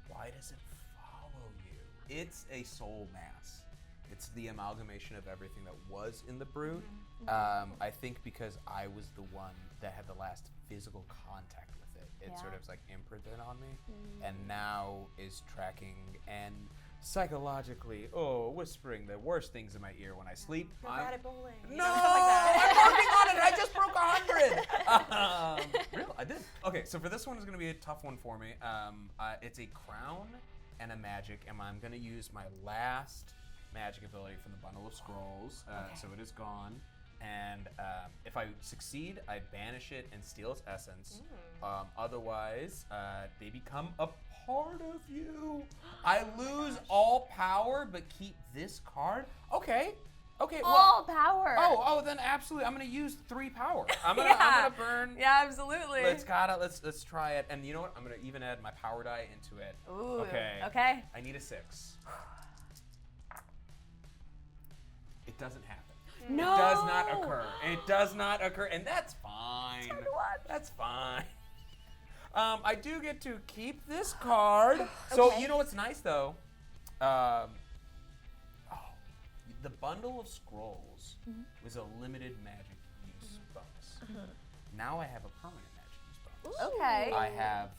Why does it follow you? It's a soul mass. It's the amalgamation of everything that was in the brute. I think because I was the one that had the last physical contact with it, it sort of like imprinted on me, and now is tracking and psychologically, whispering the worst things in my ear when I sleep. You're bad at bowling. No, Stuff like that. I'm working on it. I just broke 100. Real, I did. Okay, so for this one is going to be a tough one for me. It's a crown and a magic, and I'm going to use my last magic ability from the bundle of scrolls. So it is gone. And if I succeed, I banish it and steal its essence. Otherwise, they become a part of you. I lose all power, but keep this card. Okay. Okay. All Well. power. Oh. Then absolutely. I'm gonna use 3 power. I'm gonna burn. Yeah, absolutely. Let's try it. And you know what? I'm gonna even add my power die into it. Ooh. Okay. Okay. I need a 6. It doesn't happen. No. It does not occur. It does not occur, and that's fine. It's hard to watch. That's fine. I do get to keep this card. So Okay. you know what's nice though? The bundle of scrolls was a limited magic use bonus. Now I have a permanent magic use bonus. Okay. I have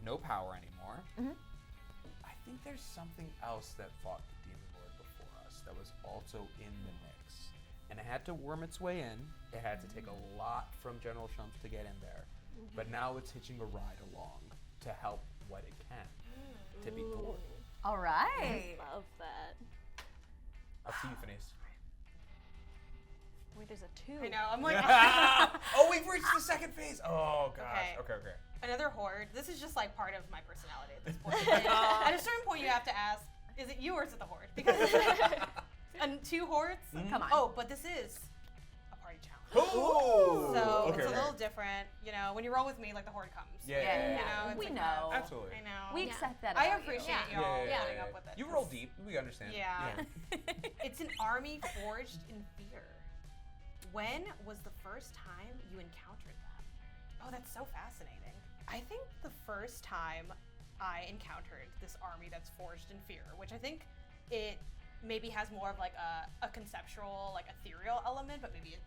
no power anymore. I think there's something else that fought the Demon Lord before us that was also in the mix. And it had to worm its way in. It had to take a lot from General Shumps to get in there. But now it's hitching a ride along to help what it can to be glory. All right. Love that. I'll see you, Phineas. Wait, there's a 2. I know. I'm like, Oh, we've reached the second phase. Oh, gosh. Okay. Okay. another horde. This is just like part of my personality at this point. Like, at a certain point, you have to ask, is it you or is it the horde? Because and 2 hordes. Come on. Oh, but this is a party challenge. Oh. So Okay, it's a okay. little different. You know, when you roll with me, like the horde comes. Yeah. You know, it's we like know. Absolutely. I know. We Yeah. accept that. I about appreciate you. y'all Yeah. putting up with it. You roll deep. We understand. Yeah. It's an army forged in fear. When was the first time you encountered that? Oh, that's so fascinating. I think the first time I encountered this army that's forged in fear, which I think it maybe has more of like a conceptual, like ethereal element, but maybe it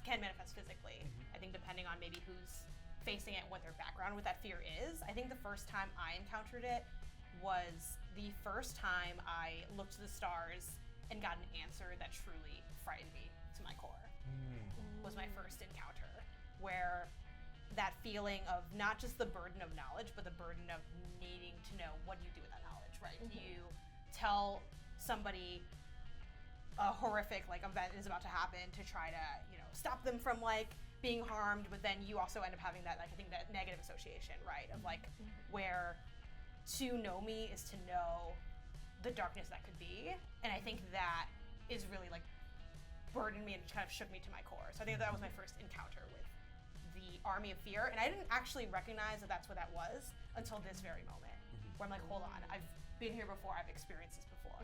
can manifest physically. I think depending on maybe who's facing it and what their background with that fear is. I think the first time I encountered it was the first time I looked to the stars and got an answer that truly frightened me to my core. Was my first encounter, where that feeling of not just the burden of knowledge, but the burden of needing to know what do you do with that knowledge, right? Do you tell somebody a horrific like event is about to happen to try to, you know, stop them from like being harmed, but then you also end up having that, like, I think that negative association, right? Of like where to know me is to know the darkness that could be, and I think that is really like burdened me and kind of shook me to my core. So I think that was my first encounter with the army of fear, and I didn't actually recognize that that's what that was until this very moment, where I'm like, hold on, I've been here before, I've experienced this before.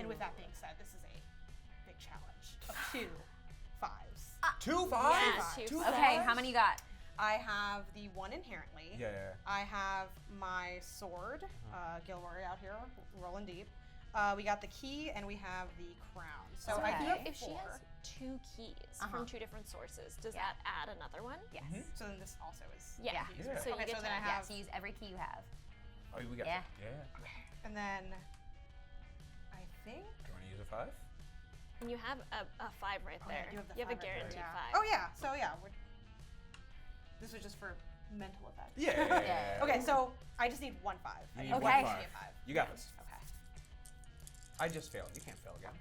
And with that being said, this is a big challenge of 2 5s. 2 5s? Yes, 2 Okay, 5s? how many you got? I have the 1 inherently. Yeah. I have my sword, Gilroy out here, rolling deep. We got the key and we have the crown. So I Okay. do have If she 4. has 2 keys from 2 different sources, does Yeah. that add another one? Yes. So then this also is. Yeah. keys. Yeah. So you Okay, get so to then I Yeah, have, so use every key you have. Oh, we got Yeah. that. Yeah. and then I think. Do you want to use a 5? And you have a 5 right Oh, yeah, there. you have the you have a 5 right there, guaranteed yeah. 5. Oh yeah. So yeah, this was just for mental effect. Yeah. Okay, so I just need 1 5. I You need need Okay. 1 1 5. 5. You got this. Okay. I just failed. You can't fail again.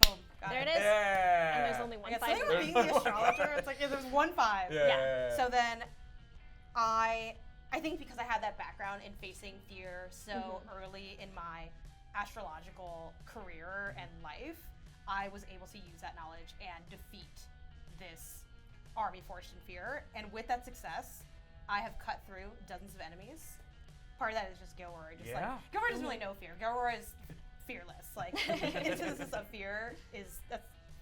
Boom. Got There it. it is. Yeah. And there's only one Yeah, 5. something with being the astrologer, it's like, yeah, there's 1 5. Yeah. So then I think because I had that background in facing fear so early in my astrological career and life, I was able to use that knowledge and defeat this army forged in fear. And with that success, I have cut through dozens of enemies. Part of that is just Gilroy. Just Yeah. like Gilroy doesn't really know fear. Gilroy is fearless. Like instances of fear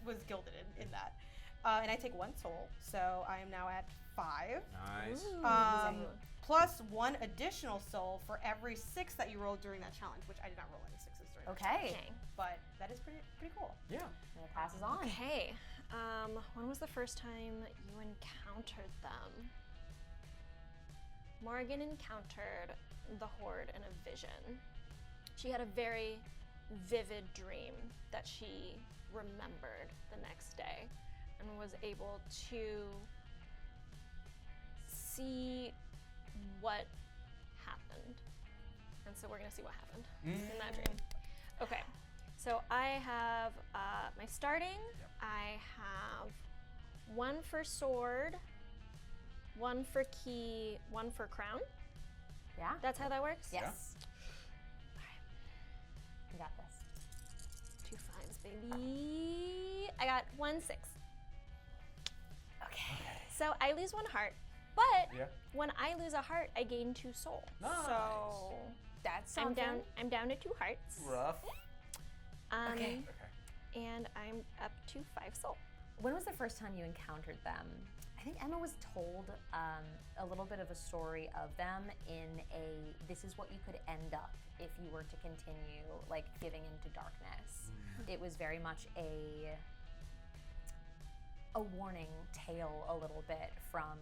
was gilded in that. And I take 1 soul, so I am now at 5. Nice. Plus 1 additional soul for every 6 that you rolled during that challenge, which I did not roll any 6s during. that Okay. challenge, but that is pretty cool. Yeah. And it passes on. Okay. When was the first time you encountered them? Morgan encountered the Horde in a vision. She had a very vivid dream that she remembered the next day and was able to see what happened. And so we're gonna see what happened in that dream. Okay, so I have my starting. I have 1 for sword, 1 for key, 1 for crown. Yeah? That's how that works? Yes. You got this. 2 5s, baby. I got 1 6. Okay. So I lose 1 heart, but when I lose a heart, I gain 2 soul. Nice. So That's I'm something. down. I'm down to 2 hearts. Rough. Okay. And I'm up to 5 soul. When was the first time you encountered them? I think Emma was told a little bit of a story of them in this is what you could end up if you were to continue like giving into darkness. It was very much a warning tale a little bit from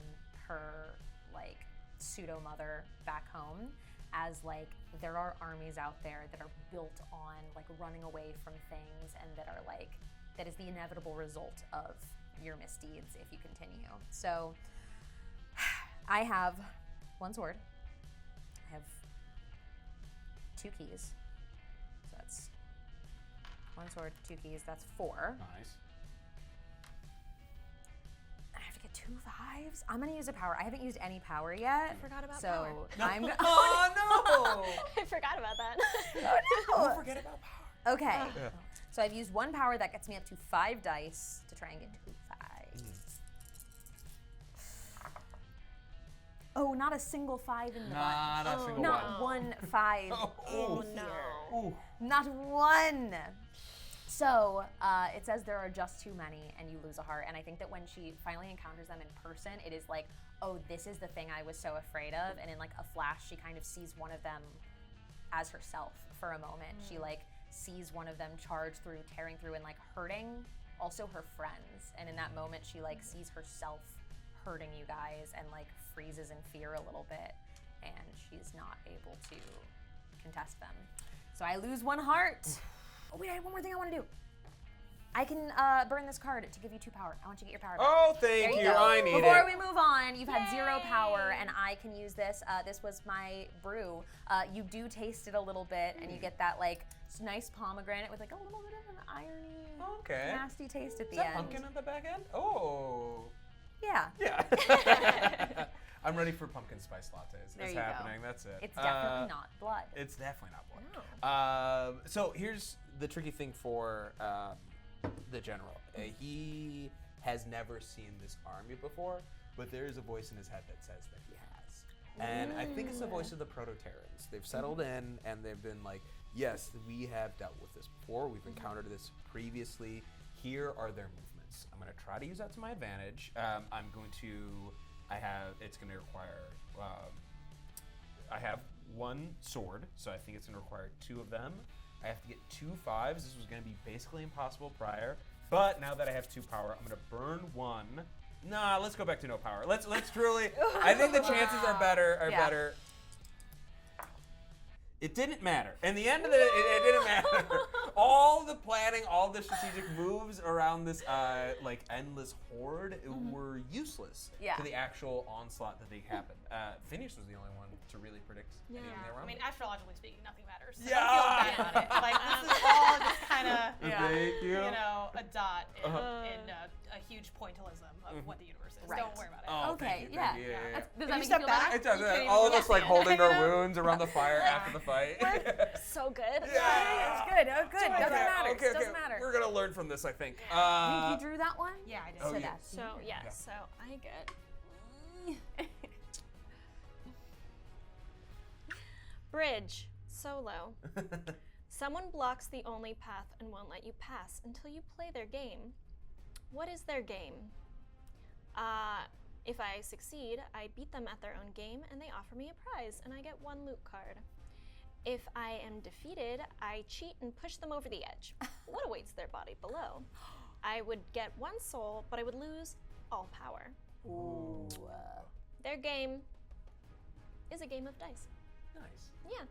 her like pseudo mother back home, as like there are armies out there that are built on like running away from things, and that are like that is the inevitable result of your misdeeds if you continue. So I have 1 sword. I have 2 keys. So that's 1 sword, 2 keys. That's 4. Nice. I have to get 2 5s. I'm gonna use a power. I haven't used any power yet. I forgot about so power. I'm gonna. Oh no! I forgot about that. Don't forget about power. Okay. Yeah. So I've used 1 power that gets me up to 5 dice to try and get 2 5s. Oh, not a single 5 in the Not bunch. a single Not one. 1 5 Oh, in no. here. Ooh. Not 1. So it says there are just too many and you lose a heart. And I think that when she finally encounters them in person, it is like, oh, this is the thing I was so afraid of. And in like a flash, she kind of sees one of them as herself for a moment. She like sees one of them charge through, tearing through, and like hurting also her friends. And in that moment, she like sees herself hurting you guys and like freezes in fear a little bit. And she's not able to contest them. So I lose 1 heart. Oh wait, I have one more thing I want to do. I can burn this card to give you 2 power. I want you to get your power back. Oh, There thank you you. go. I need Before it. we move on, you've had 0 power, and I can use this. This was my brew. You do taste it a little bit, and you get that like nice pomegranate with like a little bit of an irony, Okay. nasty taste at Is the that end. pumpkin at the back end? Oh. Yeah. Yeah. I'm ready for pumpkin spice lattes. There It's you go. happening. That's it. It's definitely not blood. It's definitely not blood. No. So here's the tricky thing for the general. He has never seen this army before, but there is a voice in his head that says that he has. And I think it's the voice of the Proto-Terrans. They've settled in and they've been like, yes, we have dealt with this before. We've encountered this previously. Here are their movements. I'm going to try to use that to my advantage. It's going to require, I have 1 sword, so I think it's going to require 2 of them. I have to get 2 5s. This was going to be basically impossible prior, but now that I have 2 power, I'm going to burn 1. Nah, let's go back to no power. Let's truly, I think the chances are better. It didn't matter. In the end of it didn't matter. All the planning, all the strategic moves around this like endless horde were useless to the actual onslaught that they happened. Phineas was the only one to really predict anything I around mean, it. astrologically speaking, nothing matters. So Yeah. don't feel bad about it. Like, this is all just kind of, Thank you. you know, a dot in a huge pointillism of what the universe is. Right. Don't worry about it. Oh, Okay, thank you, yeah. thank you, yeah. Does If that you make step you feel back, better? It does. You can't All of even us like see it. holding our wounds around the fire after the fight. So good. It's good. Oh, good. Doesn't matter. Okay, Doesn't matter. We're gonna learn from this, I think. I think you drew that one? Yeah, I did. Oh, So yeah. that's So yeah, so I get bridge solo. Someone blocks the only path and won't let you pass until you play their game. What is their game? If I succeed, I beat them at their own game and they offer me a prize and I get 1 loot card. If I am defeated, I cheat and push them over the edge. What awaits their body below? I would get 1 soul, but I would lose all power. Ooh. Their game is a game of dice. Nice. Yeah.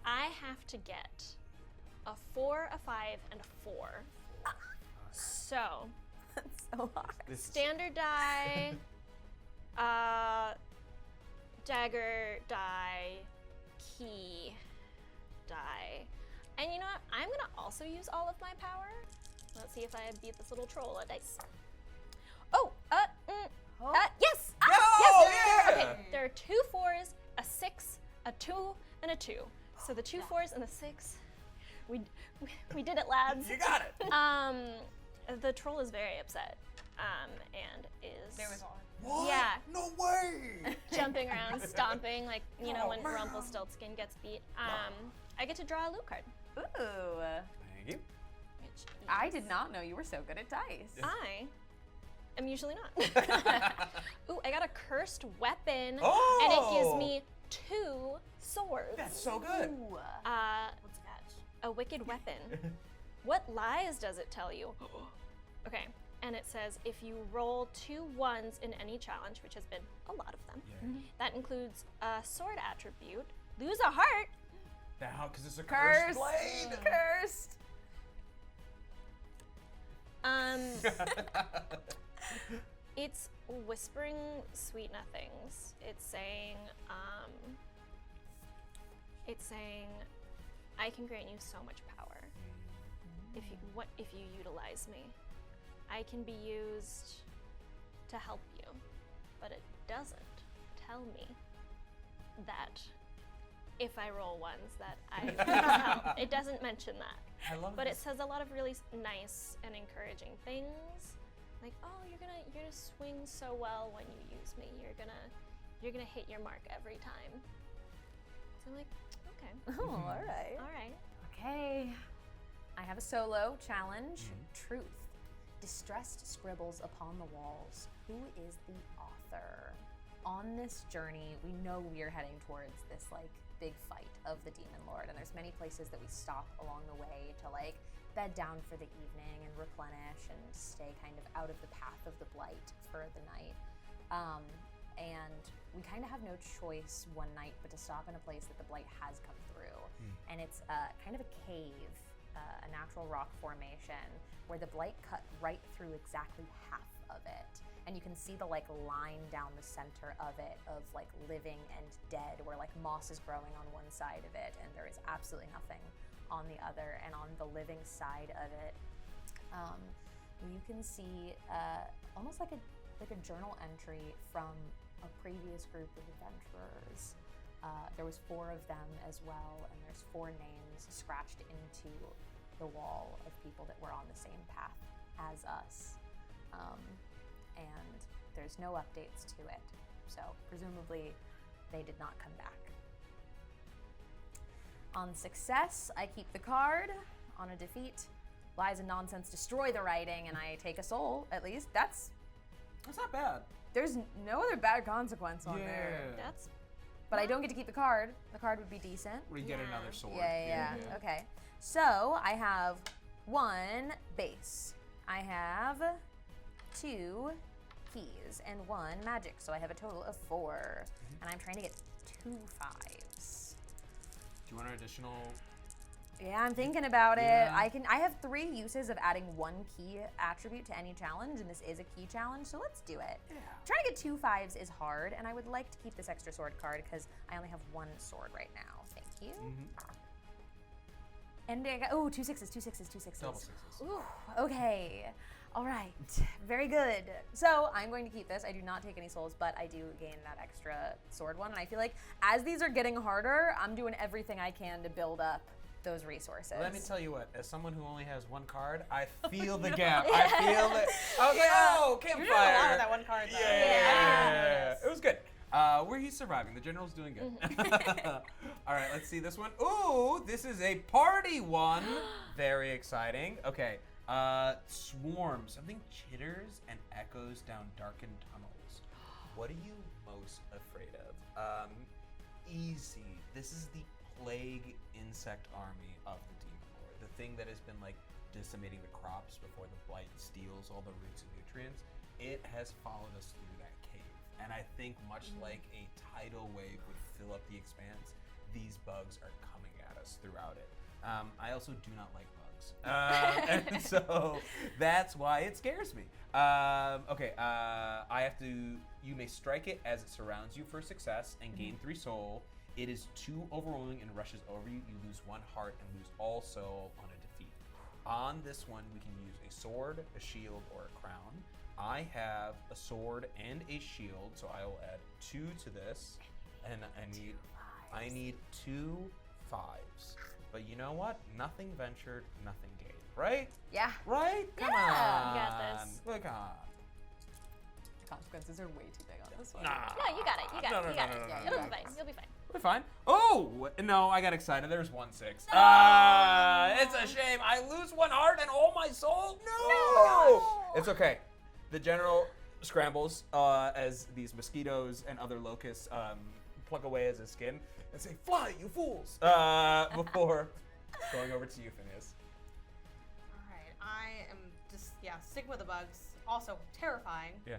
I have to get a 4, a 5, and a 4. So, That's so hard. standard die, dagger die, key die. And you know what? I'm gonna also use all of my power. Let's see if I beat this little troll at dice. Oh, yes! Go! Yes! Yeah! Okay, there are 2 4s, a 6, a 2 and a 2. So the 2 4s and the 6. We did it, lads. You got it. The troll is very upset, and is There was all. What? Yeah. No way. jumping around, stomping, like, you know, Oh, when man. Rumpelstiltskin gets beat. I get to draw a loot card. Ooh. Thank you. Which I is- did not know you were so good at dice. I am usually not. Ooh, I got a cursed weapon, Oh! and it gives me 2 swords. That's so good. Ooh. What's that? A wicked weapon. What lies does it tell you? Okay, and it says if you roll 2 1s in any challenge, which has been a lot of them, that includes a sword attribute, lose a heart. Now, because it's a Cursed. cursed blade. Cursed. It's whispering sweet nothings. It's saying, I can grant you so much power if you utilize me. I can be used to help you, but it doesn't tell me that if I roll ones that I will help. It doesn't mention that. I love But it this. says a lot of really nice and encouraging things, like, "Oh, you're gonna swing so well when you use me. You're gonna hit your mark every time." So I'm like, okay, Oh, all right. all right. Okay. I have a solo challenge. Truth. Distressed scribbles upon the walls. Who is the author? On this journey, we know we are heading towards this like big fight of the Demon Lord, and there's many places that we stop along the way to like bed down for the evening and replenish and stay kind of out of the path of the blight for the night. And we kind of have no choice one night but to stop in a place that the blight has come through. And it's kind of a cave, a natural rock formation where the blight cut right through exactly half of it. And you can see the like line down the center of it of like living and dead, where like moss is growing on one side of it and there is absolutely nothing on the other. And on the living side of it, you can see almost like a journal entry from a previous group of adventurers. There was 4 of them as well, and there's 4 names scratched into the wall of people that were on the same path as us. And there's no updates to it, so presumably they did not come back. On success, I keep the card. On a defeat, lies and nonsense destroy the writing, and I take a soul, at least. That's not bad. There's no other bad consequence on there. That's But I don't get to keep the card. The card would be decent. We get Yeah. another sword. Yeah. Okay. So I have 1 base. I have 2 keys and 1 magic. So I have a total of 4. And I'm trying to get 2 5s. Do you want an additional? Yeah, I'm thinking about it. Yeah. I have 3 uses of adding 1 key attribute to any challenge, and this is a key challenge, so let's do it. Yeah. Trying to get 2 5s is hard, and I would like to keep this extra sword card because I only have 1 sword right now. Thank you. And I got 2 6s, 2 6s, 2 6s. Double 6s. Ooh, okay. All right. Very good. So I'm going to keep this. I do not take any souls, but I do gain that extra sword one. And I feel like as these are getting harder, I'm doing everything I can to build up those resources. Let me tell you what, as someone who only has 1 card, I feel the gap. I feel it. I was like, oh, You're campfire. doing a lot with that 1 card, though. Yeah. It was good. He's surviving. The general's doing good. All right, let's see this one. Ooh, this is a party one. Very exciting. Okay. Swarm. Something chitters and echoes down darkened tunnels. What are you most afraid of? Easy. This is the plague insect army of the Demon Lord. The thing that has been like decimating the crops before the blight steals all the roots and nutrients. It has followed us through that cave. And I think much like a tidal wave would fill up the expanse, these bugs are coming at us throughout it. I also do not like bugs. And so that's why it scares me. You may strike it as it surrounds you for success and gain 3 soul. It is too overwhelming and rushes over you. You lose 1 heart and lose all soul on a defeat. On this one, we can use a sword, a shield, or a crown. I have a sword and a shield, so I will add 2 to this. And I need I need 2 5s. But you know what? Nothing ventured, nothing gained. Right? Yeah. Right? Come Yeah. on. You got this. Look on. The consequences are way too big on this one. Nah. No, you got it. You got it. You got it. no, It'll no, be no. fine. You'll be fine. We're fine. Oh no! I got excited. There's 1 6. It's a shame. I lose 1 heart and all my soul. No. It's okay. The general scrambles as these mosquitoes and other locusts pluck away at his skin and say, "Fly, you fools!" Before going over to you, Phineas. All right, I am just sticking with the bugs. Also terrifying. Yeah.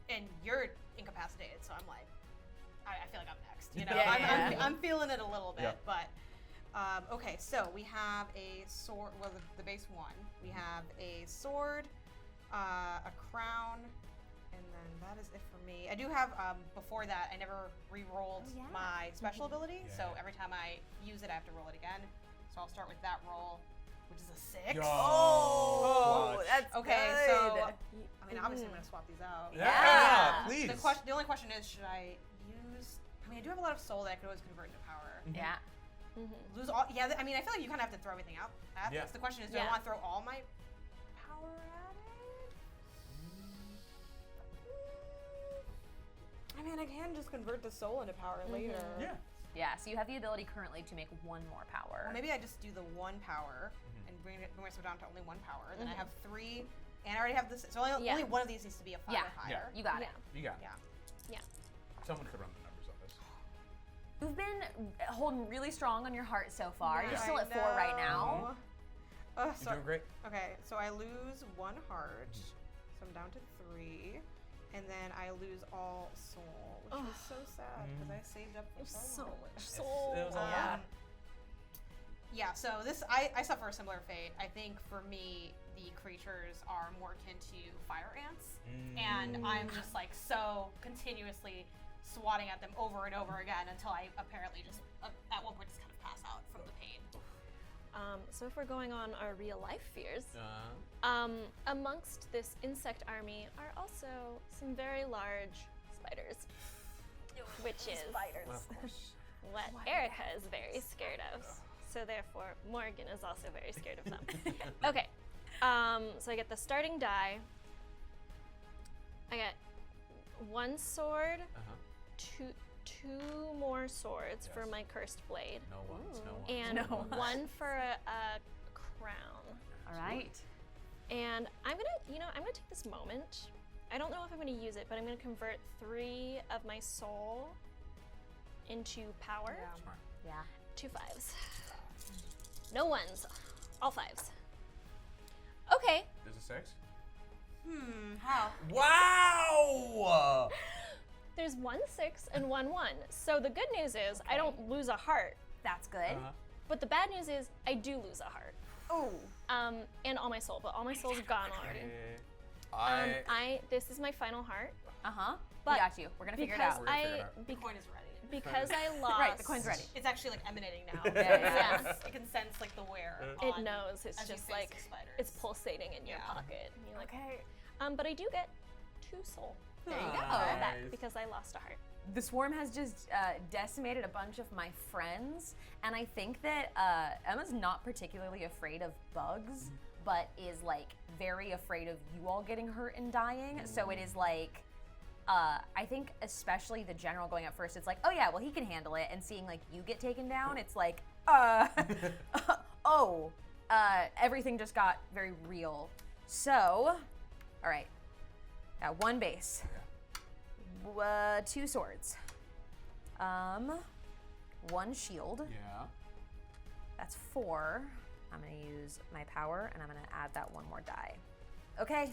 And you're incapacitated, so I'm like, I feel like I'm next. You know, Yeah. I'm feeling it a little bit, Yeah. but okay. So we have a sword. Well, the base 1. We have a sword, a crown, and then that is it for me. I do have before that I never re-rolled Oh, yeah. my special ability, so Yeah. every time I use it, I have to roll it again. So I'll start with that roll, which is a 6. Oh, Clutch. that's Okay, good. so I mean, obviously I'm gonna swap these out. Yeah. Please. The only question is, should I use? I mean, I do have a lot of soul that I could always convert into power. Yeah. Lose all? Yeah. I mean, I feel like you kind of have to throw everything out at Yeah. this. The question is, do I Yeah. want to throw all my power at it? I mean, I can just convert the soul into power later. Yeah. Yeah, so you have the ability currently to make 1 more power. Well, maybe I just do the 1 power and bring myself down to only 1 power. Then I have 3, and I already have this. So only Yeah. one of these needs to be a 5 Yeah. or higher. You got Yeah. it. You got it. Yeah. Yeah. Someone could run the numbers on this. You've been holding really strong on your heart so far. Yeah, You're still I at 4 right now. know. You're doing great. Okay, so I lose 1 heart, so I'm down to 3, and then I lose all soul, which is so sad because I saved up for So much. much soul. It was a lot. Yeah, so this I suffer a similar fate. I think for me, the creatures are more akin to fire ants, and I'm just like so continuously swatting at them over and over again until I apparently just at one point just kind of pass out from the pain. So if we're going on our real life fears, Uh, amongst this insect army are also some very large spiders, which is of course. what Erika is very scared of. So therefore, Morgan is also very scared of them. Okay, so I get the starting die. I get 1 sword, Uh-huh. two more swords for Yes. my cursed blade, No ones. No ones. and No. 1 for a crown. All right. And I'm gonna take this moment. I don't know if I'm gonna use it, but I'm gonna convert 3 of my soul into power. Yeah. Smart. Yeah. 2 5s. No 1s, all 5s. Okay. There's a 6. How? Wow! There's 1 6 and 1 1. So the good news is I don't lose a heart, That's good. Uh-huh. but the bad news is I do lose a heart. Oh. And all my soul, but all my soul's gone already. This is my final heart. Uh-huh. But we got you. We're going to figure it Because out. We're gonna figure it I out. The coin is ready. because I lost. Right, the coin's ready. It's actually like emanating now. Yeah. It can sense like the wear. It on- knows. It's as you just face like the spiders. it's pulsating in your Yeah. pocket. And you're like, Okay. but I do get 2 soul There you Nice. go. back because I lost a heart. The swarm has just decimated a bunch of my friends, and I think that Emma's not particularly afraid of bugs, but is like very afraid of you all getting hurt and dying. So it is like, I think especially the general going up first, it's like, oh yeah, well he can handle it, and seeing like you get taken down, it's like, everything just got very real. So, all right, got 1 base. 2 swords. 1 shield. Yeah. That's 4. I'm gonna use my power, and I'm gonna add that 1 more die. Okay.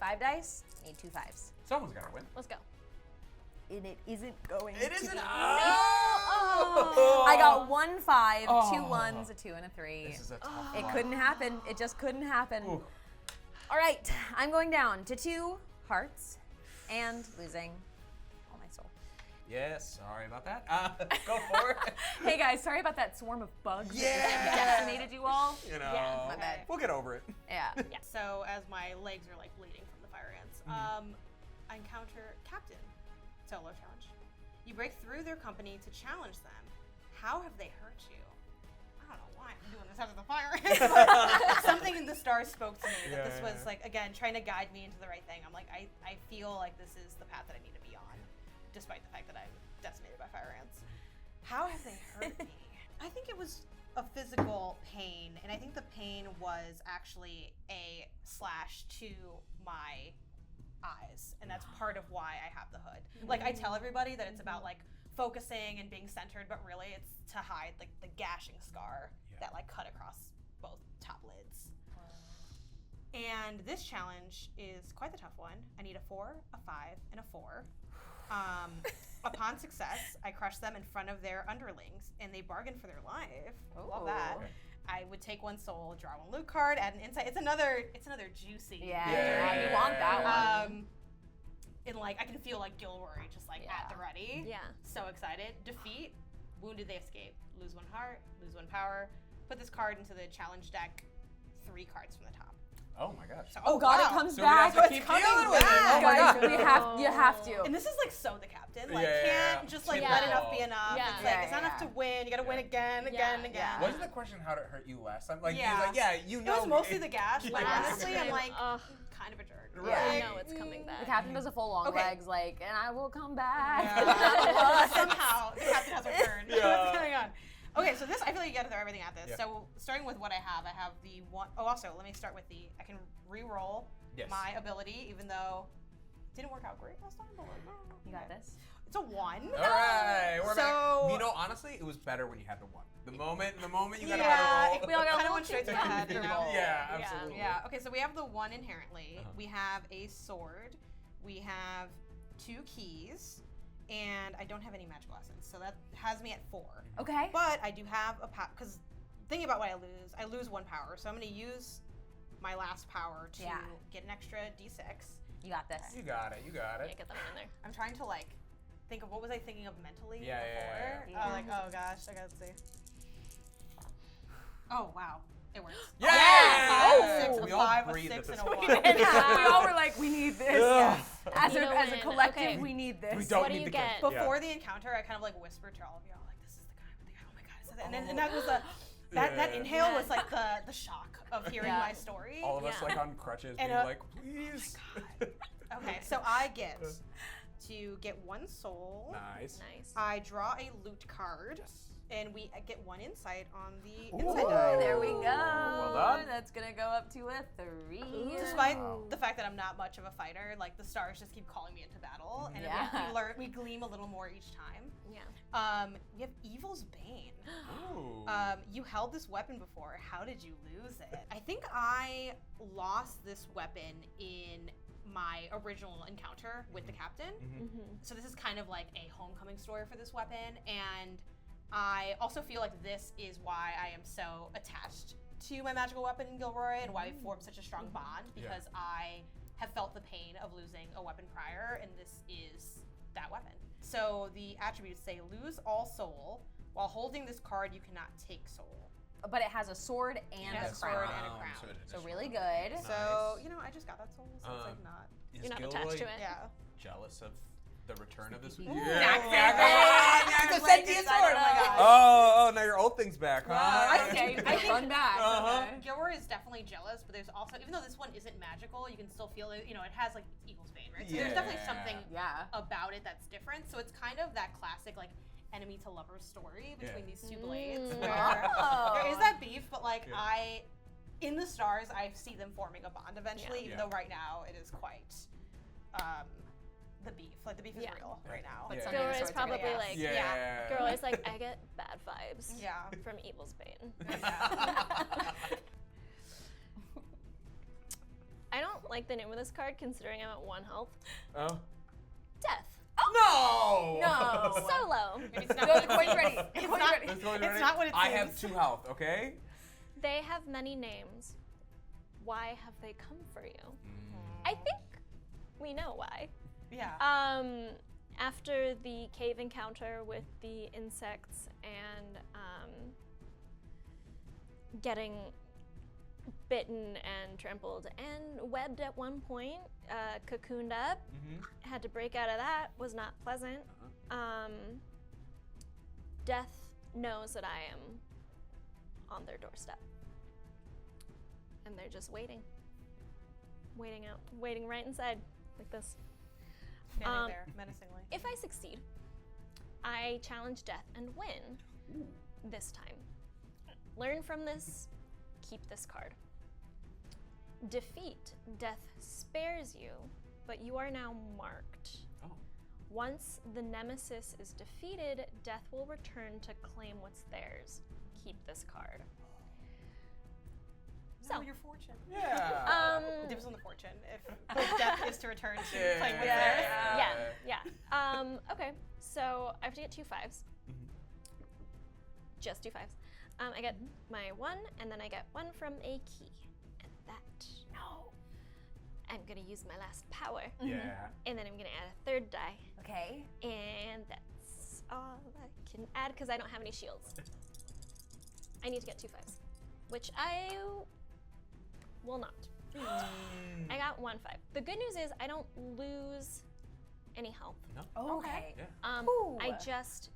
5 dice. Need 2 5s. Someone's gotta win. Let's go. And it isn't going. It to isn't. be. Oh! I got 1 5, 2 Oh. 1s, a 2, and a 3. This is a tough It one. couldn't happen. It just couldn't happen. Ooh. All right, I'm going down to 2 hearts and losing all my soul. Yes, sorry about that. Go for it. Hey guys, sorry about that swarm of bugs that Yeah. decimated you all. You know, Yeah, my bad. we'll get over it. Yeah. So as my legs are like bleeding from the fire ants, I encounter Captain Solo Challenge. You break through their company to challenge them. How have they hurt you? I don't know why I'm doing this after the fire ants, but something in the stars spoke to me that this was like, again, trying to guide me into the right thing. I'm like, I feel like this is the path that I need to be on, despite the fact that I'm decimated by fire ants. How have they hurt me? I think it was a physical pain, and I think the pain was actually a slash to my eyes, and that's part of why I have the hood. Like, I tell everybody that it's about like focusing and being centered, but really it's to hide like the gashing scar that like cut across both top lids. And this challenge is quite the tough one. I need a 4, a 5, and a 4. Upon success, I crush them in front of their underlings, and they bargain for their life. Love that. I would take 1 soul, draw 1 loot card, add an insight. It's another juicy. You want that one. And like I can feel like Gilroy just like at the ready. Yeah. So excited. Defeat. Wounded, they escape. Lose 1 heart. Lose 1 power. Put this card into the challenge deck. 3 cards from the top. Oh my gosh. So, Oh god, wow. it comes So back. we have to keep dealing with it. Oh my Guys, god. you have to. And this is like so the captain. Like Yeah. can't just like Yeah. let enough be enough. Yeah. It's like it's not enough to win. You gotta win again, again, again. Yeah. Wasn't the question how did it hurt you last time? Like, he Yeah. was like, yeah, you know. It was mostly the gash, but Yeah. honestly, I'm like Ugh. kind of a jerk. Right. I Like, know it's coming back. The captain does a full long Okay. legs, like, and I will come back. Yeah. Somehow the captain has returned. Yeah. What's going on? Okay, so this I feel like you gotta throw everything at this. Yeah. So starting with what I have the one oh also let me start with I can re-roll my ability, even though it didn't work out great last time, but like, You got this. it's a 1. All right, we're So- back. You know, honestly, it was better when you had the 1. The moment you got Yeah, to roll. we all kind of went straight to my head. You know? Yeah, absolutely. Yeah. Okay, so we have the 1 inherently. Uh-huh. We have a sword. We have 2 keys, and I don't have any magical essence, so that has me at 4. Okay. But I do have a power, because thinking about what I lose 1 power, so I'm going to use my last power to get an extra d6. You got this. You got it. Yeah, get that one in there. I'm trying to like think of what was I thinking of mentally Yeah, before. yeah. Oh, like, oh gosh, I gotta see. Oh wow, it works. Yeah! Five, six, We a all 5, a breathed 6, at and this a 1. point. We all were like, we need this. Ugh. As You a know when- collective, okay. we need this. We don't What do need you the get? yeah. Before the encounter, I kind of like whispered to all of y'all, like, this is the guy with the guy. Oh my god, is that? And that was that Yeah. inhale was like the shock of hearing my story. All of us Yeah. like on crutches And, being like, please. Okay, so I get to get 1 soul. Nice. Nice. I draw a loot card. Yes. And we get 1 insight on the Ooh. insight Oh, die. there we go. Well done. That's gonna go up to a 3. Despite Wow. the fact that I'm not much of a fighter, like the stars just keep calling me into battle, and Yeah. we gleam a little more each time. Yeah. You have Evil's Bane. Ooh. You held this weapon before. How did you lose it? I think I lost this weapon in my original encounter with the captain. So this is kind of like a homecoming story for this weapon, and I also feel like this is why I am so attached to my magical weapon in Gilroy and why we formed such a strong bond, because I have felt the pain of losing a weapon prior, and this is that weapon. So the attributes say lose all soul. While holding this card, you cannot take soul. But it has a sword and It a has a sword crown. and a crown. So really good. So, you know, I just got that soul, so it's like not. Is You're not Gilroy attached to it. Yeah. jealous of the return of this? Ooh. It's a sentient sword. Oh my god. Oh, now your old thing's back, huh? I Okay, I think- run back. Uh-huh. Okay. Gilroy is definitely jealous, but there's also, even though this one isn't magical, you can still feel it. You know, it has like Evil's Bane, right? So there's definitely Yeah. something Yeah. about it that's different. So it's kind of that classic like enemy to lover story between these 2 blades, Mm. where Oh. there is that beef, but like Yeah. in the stars, I see them forming a bond eventually. Even Yeah. though right now it is quite the beef. Like the beef is Yeah. real right now. But Yeah. Sunday Gilroy's swords are probably good. like, Yeah. Gilroy's like, I get bad vibes Yeah. from Evil's Bane. I don't like the name of this card considering I'm at 1 health. Oh. Death. No! No. Solo. It's not Go, what the it coin's seems. ready. It's Coin's not- ready. Let's go It's ready? not what it I have seems. 2 health, okay? They have many names. Why have they come for you? I think we know why. Yeah. After the cave encounter with the insects and getting bitten and trampled and webbed at one point, cocooned up. Had to break out of that, was not pleasant. Death knows that I am on their doorstep. And they're just waiting right inside, like this. Standing there menacingly. If I succeed, I challenge death and win this time. Learn from this, keep this card. Defeat, death spares you, but you are now marked. Once the nemesis is defeated, death will return to claim what's theirs. Keep this card. So your fortune. Yeah. Dibs on the fortune if death is to return to claim what's theirs. Yeah. Okay, so I have to get 2 5s. Just 2 5s. I get my 1, and then I get 1 from a key. And that, I'm gonna use my last power. Yeah. And then I'm gonna add a 3rd die. Okay. And that's all I can add because I don't have any shields. I need to get 2 5s, which I will not. I got 1 5. The good news is I don't lose any health. No. Okay. Yeah. I just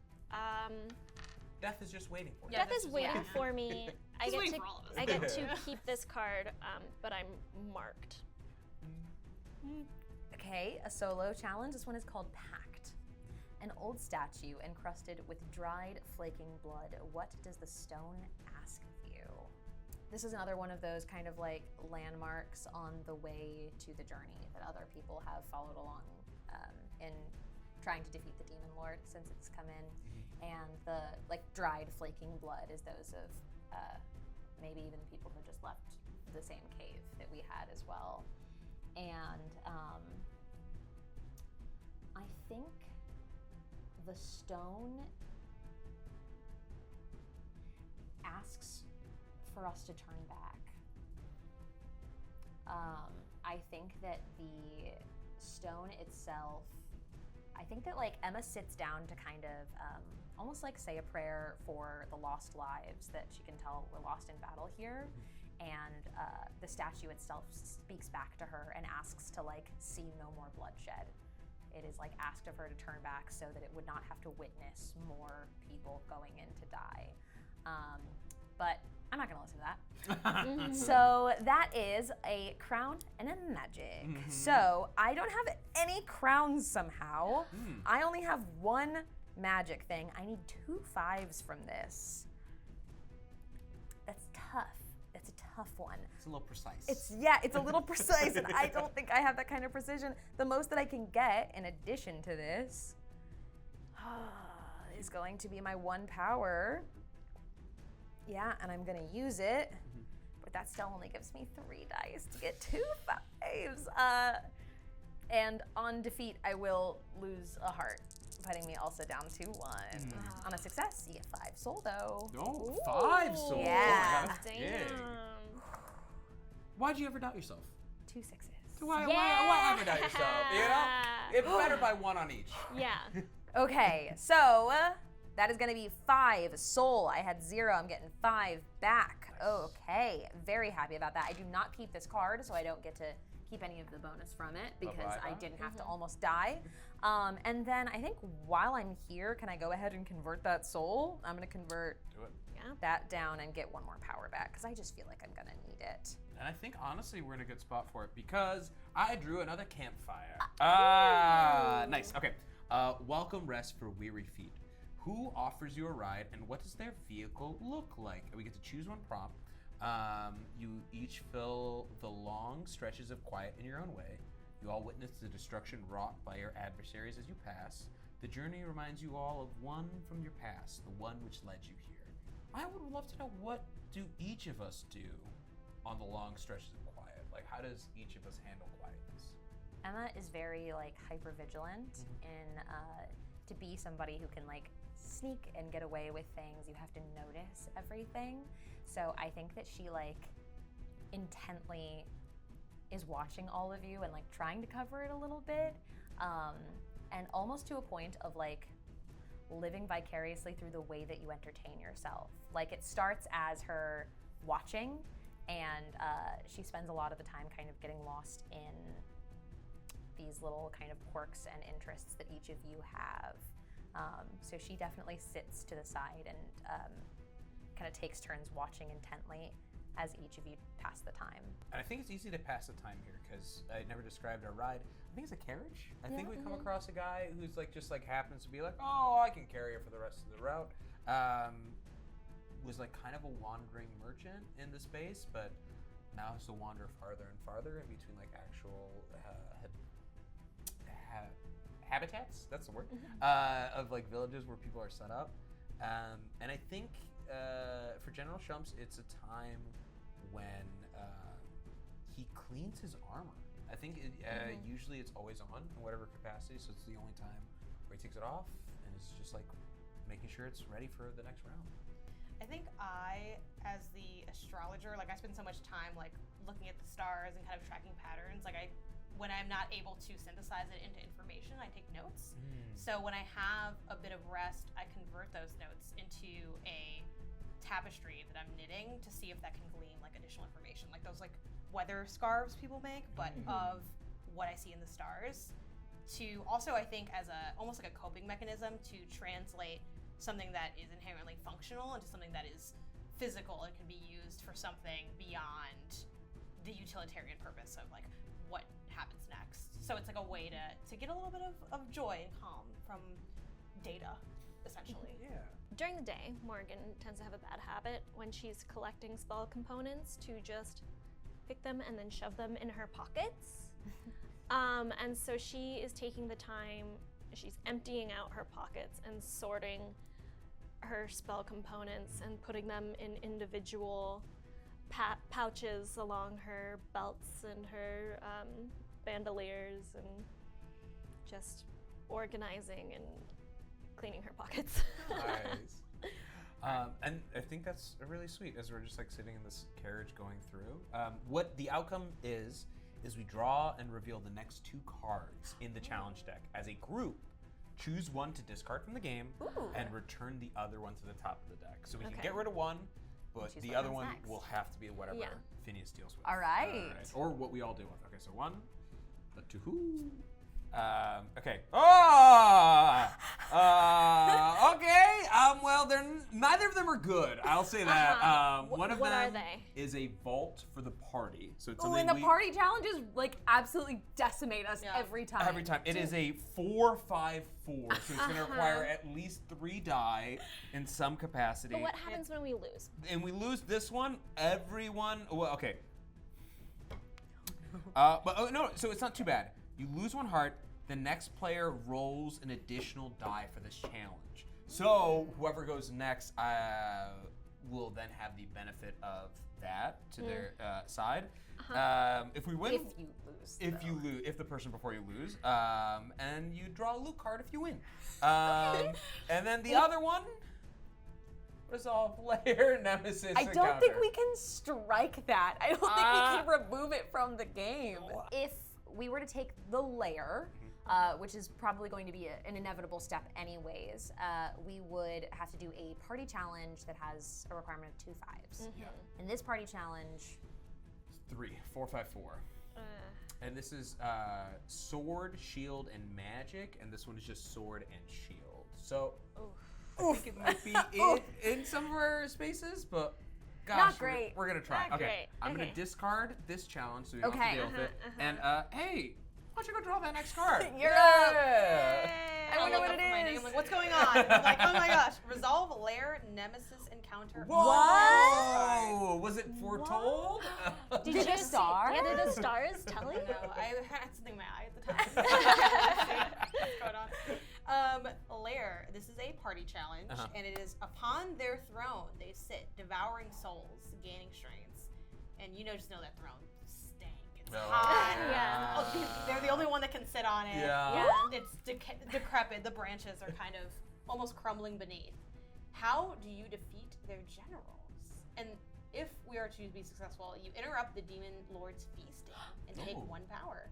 Death is just waiting for you. death is waiting for me. He's waiting for all of us. I get to keep this card, but I'm marked. Okay, a solo challenge. This one is called Pact. An old statue encrusted with dried, flaking blood. What does the stone ask of you? This is another one of those kind of like landmarks on the way to the journey that other people have followed along in trying to defeat the demon lord since it's come in. And the like dried, flaking blood is those of maybe even people who just left the same cave that we had as well. And I think the stone asks for us to turn back. I think that the stone itself, I think that like Emma sits down to kind of almost like say a prayer for the lost lives that she can tell were lost in battle here. And the statue itself speaks back to her and asks to like see no more bloodshed. It is like asked of her to turn back so that it would not have to witness more people going in to die. But I'm not gonna listen to that. So that is a crown and a magic. So I don't have any crowns somehow. I only have 1 magic thing. I need 2 5s from this. That's tough. That's a tough one. It's a little precise. It's a little precise, and I don't think I have that kind of precision. The most that I can get in addition to this is going to be my 1 power. Yeah, and I'm gonna use it, but that still only gives me 3 dice to get 2 5s. And on defeat, I will lose a heart, putting me also down to 1. On a success, you get 5 soul though. Oh, 5 souls. Yeah. That's big. Damn. Why'd you ever doubt yourself? 2 6s. Why ever doubt yourself? You know? It's better by 1 on each. Yeah. Okay, so that is gonna be 5 soul. I had 0, I'm getting 5 back. Okay, very happy about that. I do not keep this card, so I don't get to keep any of the bonus from it because I didn't have to almost die. And then I think while I'm here, can I go ahead and convert that soul? I'm gonna convert that down and get 1 more power back because I just feel like I'm gonna need it. And I think honestly we're in a good spot for it because I drew another campfire. Nice. Okay. Welcome rest for weary feet. Who offers you a ride and what does their vehicle look like? We get to choose 1 prompt. You each fill the long stretches of quiet in your own way. You all witness the destruction wrought by your adversaries as you pass. The journey reminds you all of one from your past, the one which led you here. I would love to know, what do each of us do on the long stretches of quiet? Like, how does each of us handle quietness? Emma is very like hyper vigilant in to be somebody who can like sneak and get away with things. You have to notice everything. So I think that she like intently is watching all of you and like trying to cover it a little bit, and almost to a point of like living vicariously through the way that you entertain yourself. Like it starts as her watching and she spends a lot of the time kind of getting lost in these little kind of quirks and interests that each of you have. So she definitely sits to the side and kind of takes turns watching intently as each of you pass the time. And I think it's easy to pass the time here because I never described our ride. I think it's a carriage. I think we come across a guy who's like just like happens to be like, oh, I can carry her for the rest of the route. Was like kind of a wandering merchant in the space, but now has to wander farther and farther in between like actual habitats. That's the word. Of like villages where people are set up. And I think for General Shumps, it's a time when he cleans his armor. I think usually it's always on in whatever capacity, so it's the only time where he takes it off and it's just like making sure it's ready for the next round. I think I, as the astrologer, like I spend so much time like looking at the stars and kind of tracking patterns. Like when I'm not able to synthesize it into information, I take notes. So when I have a bit of rest, I convert those notes into a tapestry that I'm knitting to see if that can glean like additional information, like those like weather scarves people make, but of what I see in the stars. To also, I think, as a almost like a coping mechanism to translate something that is inherently functional into something that is physical and can be used for something beyond the utilitarian purpose of like what happens next. So it's like a way to get a little bit of joy and calm from data, essentially. Yeah. During the day, Morgan tends to have a bad habit when she's collecting spell components to just pick them and then shove them in her pockets. And so she is taking the time, she's emptying out her pockets and sorting her spell components and putting them in individual pouches along her belts and her bandoliers, and just organizing and cleaning her pockets. Nice. And I think that's really sweet as we're just like sitting in this carriage going through. What the outcome is we draw and reveal the next 2 cards in the challenge deck. As a group, choose one to discard from the game and return the other one to the top of the deck. So we can get rid of one, but the other one will have to be whatever Phineas deals with. All right. Or what we all deal with. Okay, so 1, 2. Okay. Okay. Well, neither of them are good. I'll say that. One of what them are they? is a vault for the party. So it's Oh, something and the party challenges like absolutely decimate us every time. Every time. It is a 4-5-4, so it's going to require at least 3 die in some capacity. But what happens when we lose? And we lose this one, everyone. Well, okay. No, so it's not too bad. You lose 1 heart, the next player rolls an additional die for this challenge. So whoever goes next will then have the benefit of that to their side. If we win, if the person before you lose, and you draw a loot card if you win. And then the other one, resolve lair nemesis I don't think we can strike that. I don't think we can remove it from the game. If we were to take the lair, which is probably going to be an inevitable step anyways, we would have to do a party challenge that has a requirement of 2 5s. And this party challenge... 3, 4, 5, 4. And this is sword, shield, and magic, and this one is just sword and shield. So I think it might be in some of our spaces, but gosh, not great. We're gonna try. Not Okay, great. I'm gonna discard this challenge so we don't have to deal with it. And hey, why don't you go draw that next card? You're up. I wonder look what up it for my is. name, like, what's going on? I'm like, oh my gosh. Resolve lair nemesis encounter. Whoa! Was it foretold? Did you star? Yeah, did the stars tell you? No, I had something in my eye at the time. What's going on? Lair, this is a party challenge, and it is upon their throne they sit, devouring souls, gaining strengths. And just know that throne stank. It's hot. Yeah. Oh, they're the only one that can sit on it. Yeah. It's decrepit. The branches are kind of almost crumbling beneath. How do you defeat their generals? And if we are to be successful, you interrupt the demon lord's feasting and take 1 power.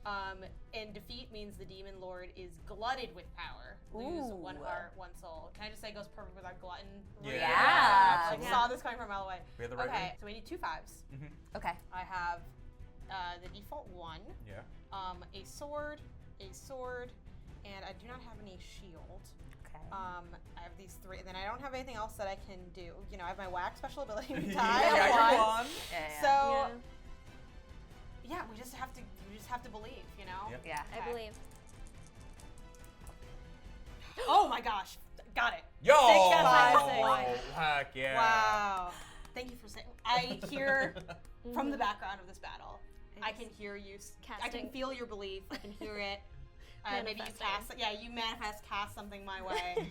And defeat means the demon lord is glutted with power. Lose Ooh. 1 heart, 1 soul. Can I just say it goes perfect with our glutton? Yeah. Yeah. Like, saw this coming from a mile away. We have the right Okay, ring? so we need 2 5s. Okay. I have the default 1, Yeah. a sword, and I do not have any shield. Okay. I have these 3, and then I don't have anything else that I can do. You know, I have my wax special ability. Yeah, you're one. So yeah, we just have to believe, you know. Yep. Yeah. I believe. Oh my gosh, got it. Yo! 6 out of 5. Heck yeah. Wow. Thank you for saying. I hear from the background of this battle. I can hear you. I can Casting. feel your belief. I can hear it. Maybe you Manifesting. cast. Yeah, you cast something my way.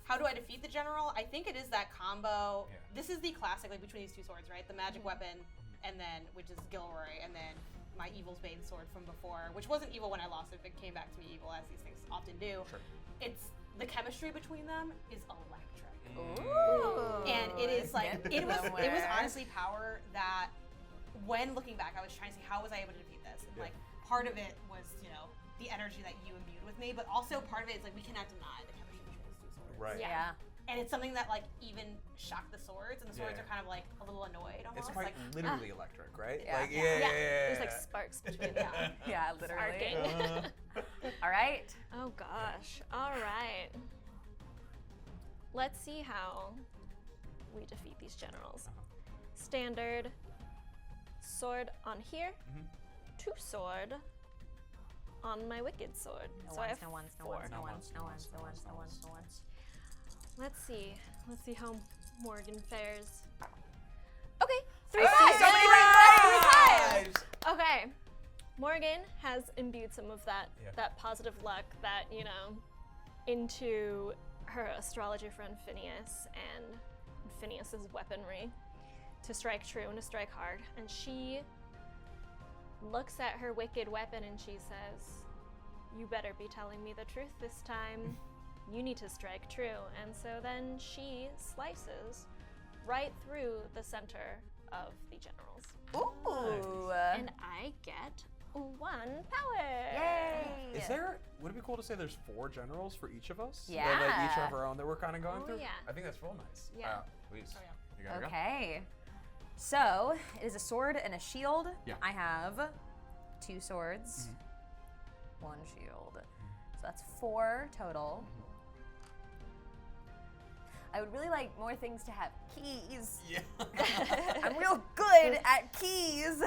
How do I defeat the general? I think it is that combo. Yeah. This is the classic, like between these 2 swords, right? The magic weapon, and then which is Gilroy, and then my Evil's Bane sword from before, which wasn't evil when I lost it, but it came back to me evil, as these things often do. Sure. It's the chemistry between them is electric. Ooh. And it is like Get it was somewhere. honestly power that when looking back I was trying to see how was I able to defeat this, and like part of it was, you know, the energy that you imbued with me, but also part of it is like we cannot deny the chemistry between these 2 swords. Right. Yeah. And it's something that like even shocked the swords, and the swords Yeah. are kind of like a little annoyed almost. It's quite Like literally electric, right? Yeah. Like, Yeah. There's like sparks between them. Yeah, literally. Sparking. All right. Oh gosh. All right. Let's see how we defeat these generals. Standard sword on here. 2 sword on my wicked sword. No so I ones, have no ones, no 4. ones, no ones, no ones, no ones, no ones, no ones. Let's see. Let's see how Morgan fares. Okay, 3 I see 5s. so many red fives! Okay. Morgan has imbued some of that Yeah. that positive luck that, you know, into her astrologer friend Phineas and Phineas's weaponry to strike true and to strike hard. And she looks at her wicked weapon and she says, "You better be telling me the truth this time. You need to strike true." And so then she slices right through the center of the generals. Ooh. And I get 1 power. Yay. Is there? Would it be cool to say there's 4 generals for each of us? Or, like Yeah. each of our own that we're kind of going Oh, through. yeah. I think that's real nice. Yeah. Please. Oh, yeah. You gotta go. Okay. So it is a sword and a shield. Yeah. I have 2 swords, 1 shield. So that's 4 total. I would really like more things to have keys. Yeah. I'm real good at keys.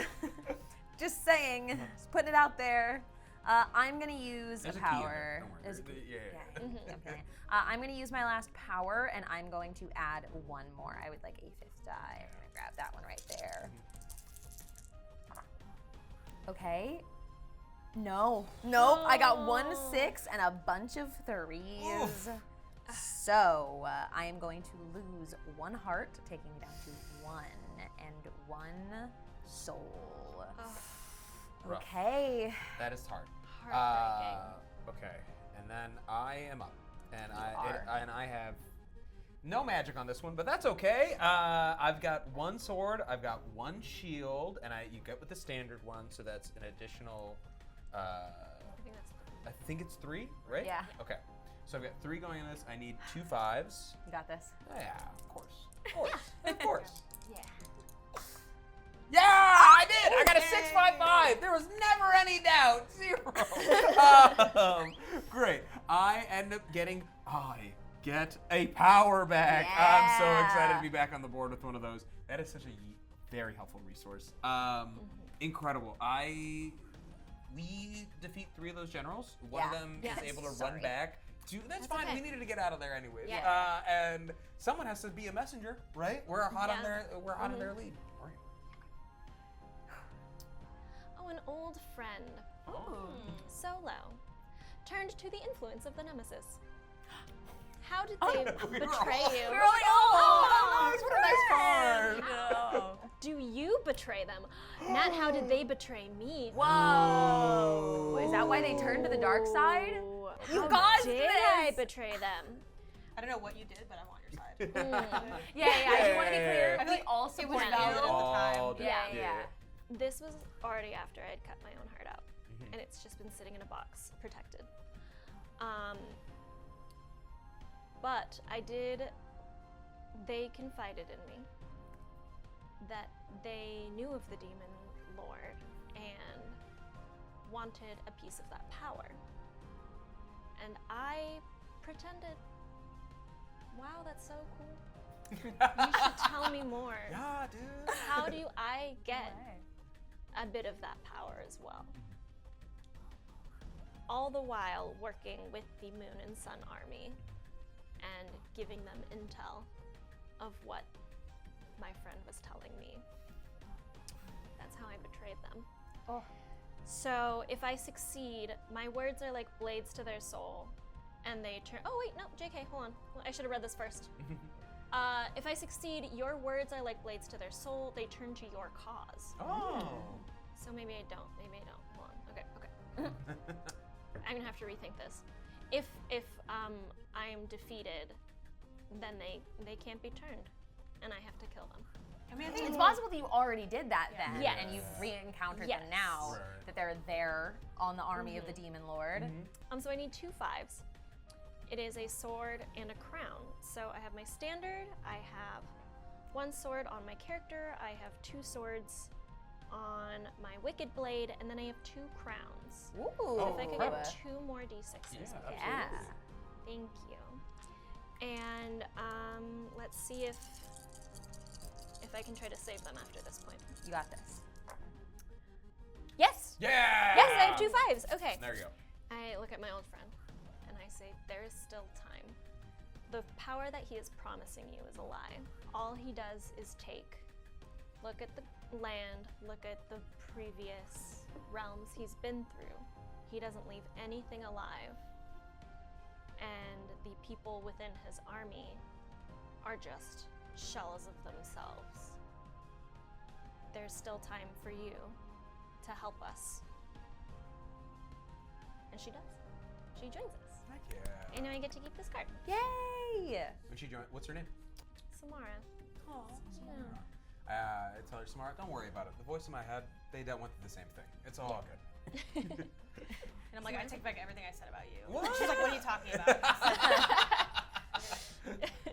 Just saying. Just putting it out there. I'm gonna use There's a a key in power. there. Don't worry. There's a key. Yeah. Okay. I'm gonna use my last power, and I'm going to add 1 more. I would like a 5th die. I'm gonna grab that one right there. Okay. No. Nope. I got 1 6 and a bunch of 3s. Oof. So I am going to lose 1 heart, taking me down to 1 and 1 soul. Rough. Okay. That is hard. Heartbreaking. Okay, and then I am up, and are. I have no magic on this one, but that's okay. I've got 1 sword, I've got 1 shield, and you get with the standard one, so that's an additional. I think it's 3, right? Yeah. Okay, so I've got 3 going in this. I need 2 5s. You got this. Yeah, of course, of course. Yeah. Yeah, I did. I got a 655. There was never any doubt. 0. Great. I end up getting. I get a power back. I'm so excited to be back on the board with one of those. That is such a very helpful resource. Incredible. We defeat 3 of those generals. One of Yeah. them Yes. is able to Sorry. run back. That's fine. okay. We needed to get out of there anyways. Yeah. And someone has to be a messenger, right? We're hot on Yeah. their. We're hot on their lead. Right. Oh, an old friend. Solo turned to the influence of the nemesis. How did they We were betray all- you? We're like, oh, nice, what a nice card. No. Do you betray them? Not how did they betray me? Whoa. Is that why they turned to the dark side? Oh, You how caused did this. I betray them? I don't know what you did, but I'm on your side. Yeah, I just want to be Yeah. clear. I feel We like all it was support valid at you. the time. All Yeah, did. yeah. This was already after I'd cut my own heart out. and it's just been sitting in a box, protected. But they confided in me that they knew of the Demon Lord and wanted a piece of that power. And I pretended, wow, that's so cool. You should tell me more. Yeah, dude. How do I get a bit of that power as well? All the while working with the Moon and Sun Army and giving them intel of what my friend was telling me. That's how I betrayed them. Oh. So if I succeed, my words are like blades to their soul, and they turn. Oh wait, no, JK, hold on. I should have read this first. If I succeed, your words are like blades to their soul. They turn to your cause. Oh. So maybe I don't. Maybe I don't. Hold on. Okay. I'm gonna have to rethink this. If I am defeated, then they can't be turned, and I have to kill them. I mean, It's possible that you already did that then, Yes. and you've re-encountered Yes. them now, Right. that they're there on the army of the Demon Lord. So I need 2 5s. It is a sword and a crown. So I have my standard, I have 1 sword on my character, I have 2 swords on my Wicked Blade, and then I have 2 crowns. Ooh. So if I could cool. get 2 more d6s. Yeah, Yeah. absolutely. Thank you. And let's see if I can try to save them after this point. You got this. Yes! Yeah! Yes, I have 2 5s. Okay. There you go. I look at my old friend and I say, there is still time. The power that he is promising you is a lie. All he does is look at the land, look at the previous realms he's been through. He doesn't leave anything alive. And the people within his army are just shells of themselves. There's still time for you to help us. And she does. She joins us. Heck yeah. And now I get to keep this card. Yay! When she joined, what's her name? Samara. Oh. Tell her, Samara, don't worry about it. The voice in my head, they went through the same thing. It's all good. And I'm like, I take back everything I said about you. What? She's like, what are you talking about?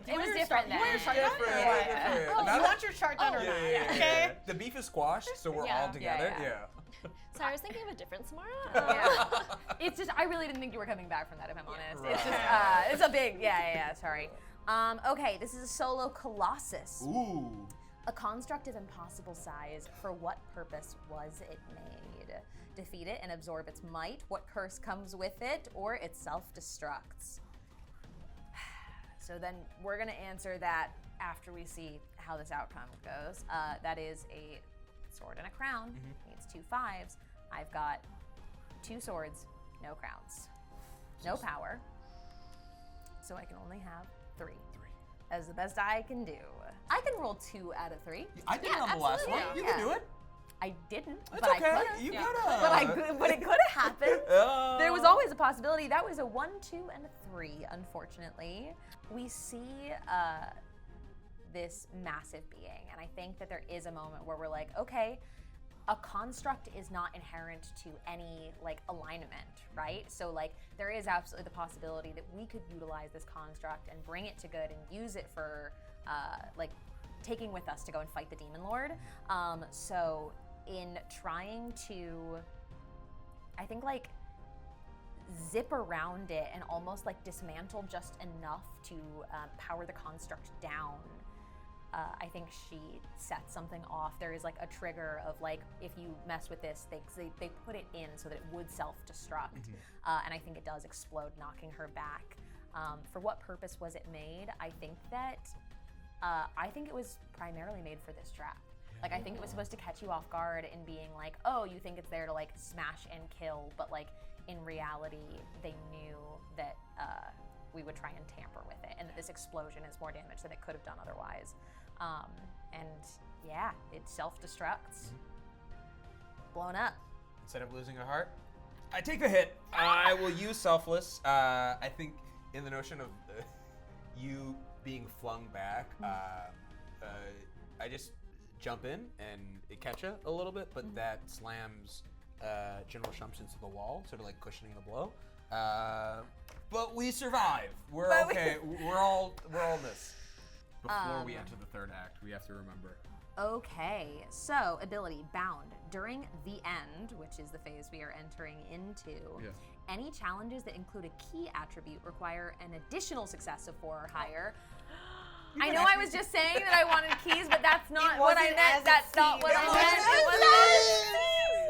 It was different then. You want your chart done or Different, what? different. Oh, Not you a- want your chart done or Yeah, not? yeah, yeah, Okay. yeah. The beef is squashed, so we're Yeah. all together. Yeah, Yeah. So I was thinking of a different Samara. Yeah. It's just, I really didn't think you were coming back from that, if I'm honest. It's just, Right. it's a big, sorry. Okay, this is a solo Colossus. Ooh. A construct of impossible size. For what purpose was it made? Defeat it and absorb its might. What curse comes with it? Or it self-destructs? So then we're gonna answer that after we see how this outcome goes. That is a sword and a crown. It's 2 5s. I've got 2 swords, no crowns, no power. So I can only have 3. That's the best I can do. I can roll 2 out of 3. I did it on the last one. absolutely. You can do it. I didn't, It's but okay. I could. You Yeah. could But it could have happened. There was always a possibility. That was a 1, 2, and a 3, unfortunately. We see this massive being, and I think that there is a moment where we're like, okay, a construct is not inherent to any like alignment, right? So like there is absolutely the possibility that we could utilize this construct and bring it to good and use it for like taking with us to go and fight the Demon Lord. So in trying to, I think like zip around it and almost like dismantle just enough to power the construct down, I think she sets something off. There is like a trigger of like, if you mess with this, they put it in so that it would self-destruct. And I think it does explode, knocking her back. For what purpose was it made? I think it was primarily made for this trap. Like, I think it was supposed to catch you off guard in being like, oh, you think it's there to like smash and kill, but like in reality, they knew that we would try and tamper with it, and that this explosion is more damage than it could have done otherwise. And yeah, it self-destructs. Blown up. Instead of losing a heart, I take the hit. I will use selfless. I think in the notion of you being flung back, I just jump in and it catch you a little bit, but that slams General Shumps into the wall, sort of like cushioning the blow. But we survive. We're okay. We're all this. Before we enter the third act, we have to remember. Okay, so ability bound. During the end, which is the phase we are entering into, any challenges that include a key attribute require an additional success of 4 or higher. I know I was just saying that I wanted keys, but that's not what I meant. That's not what I meant.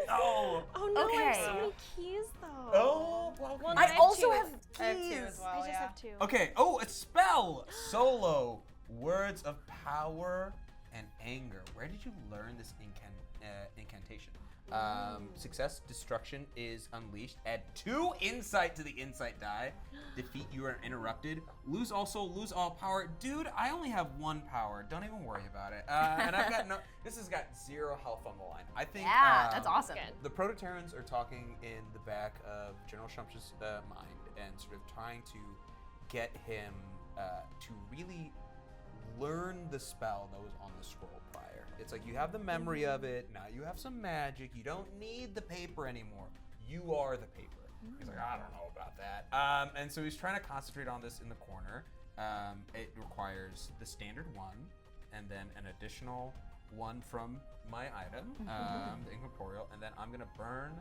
Oh. Oh no, I Okay. have so many keys though. Oh. Well, I have also two. have I have 2 keys. as well. I just yeah. have 2. Okay. Oh, a spell. Solo. Words of power and anger. Where did you learn this incantation? Success, destruction is unleashed. Add 2 insight to the insight die. Defeat, you are interrupted. Lose all power. Dude, I only have 1 power. Don't even worry about it. And I've got this has got 0 health on the line. I think. Yeah, that's awesome. Good. The Prototerrans are talking in the back of General Shump's mind and sort of trying to get him to really learn the spell that was on the scroll prior. It's like you have the memory of it, now you have some magic, you don't need the paper anymore. You are the paper. He's like, I don't know about that. And so he's trying to concentrate on this in the corner. It requires the standard 1, and then an additional 1 from my item, the incorporeal, and then I'm gonna burn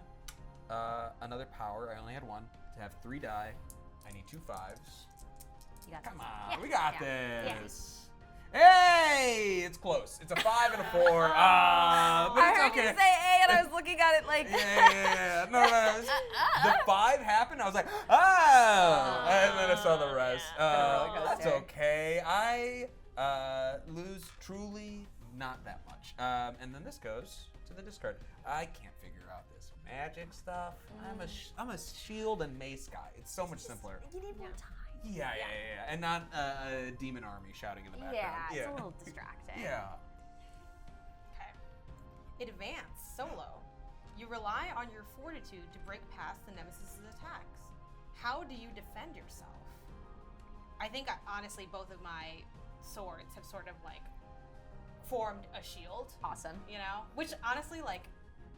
another power. I only had 1 to have 3 die. I need 2 5s. You got Come this. on, Yeah, we got yeah, this. Hey, it's close. It's a 5 and a 4. But I it's heard okay. you say A, and I was looking at it like. Yeah. No. The 5 happened. I was like, oh, and then I saw the rest. roller coaster. That's okay. I lose truly not that much. And then this goes to the discard. I can't figure out this magic stuff. I'm a shield and mace guy. It's so much simpler. You need more time. Yeah. And not a demon army shouting in the background. Yeah, it's a little distracting. Yeah. Okay. Advance solo. You rely on your fortitude to break past the nemesis' attacks. How do you defend yourself? I think honestly both of my swords have sort of like formed a shield. Awesome. You know, which honestly like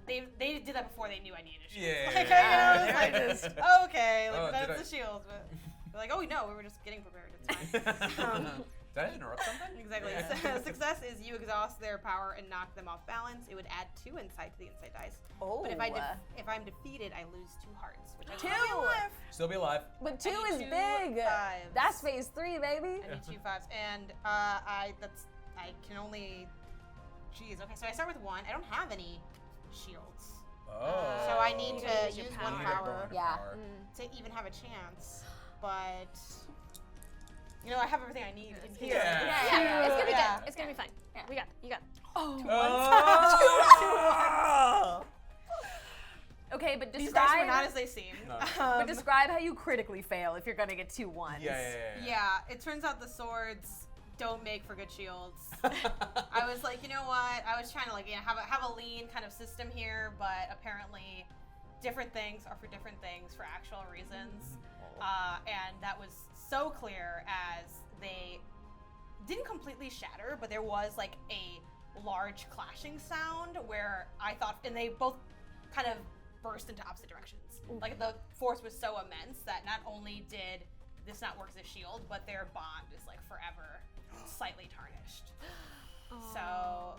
they did that before they knew I needed a shield. Yeah. Like, you know, it's like just okay, like Oh, that's did the shield, but they're like, oh no, we were just getting prepared. It's fine. Did I interrupt something? Exactly. Yeah. Success is you exhaust their power and knock them off balance. It would add 2 insight to the insight dice. Oh. But if I'm defeated, I lose 2 hearts, which I 2. still be alive. Still be alive. But 2 I need is 2 big. 5s. That's phase 3, baby. I need 2 5s, and I can only. Jeez. Okay, so I start with 1. I don't have any shields, Oh. so I need You to gotta use your use power. 1 You need a power bonus Yeah. power. to even have a chance. But you know, I have everything I need in here. Yeah. It's gonna be Yeah. good. It's gonna be fine. Yeah. We got. You got. Oh. Okay, but These dice were describe. not as they seem. No. But describe how you critically fail if you're gonna get 2 1s. Yeah, it turns out the swords don't make for good shields. I was like, you know what? I was trying to like, have a lean kind of system here, but apparently, different things are for different things for actual reasons, and that was so clear as they didn't completely shatter, but there was like a large clashing sound where I thought, and they both kind of burst into opposite directions. Like the force was so immense that not only did this not work as a shield, but their bond is like forever slightly tarnished. So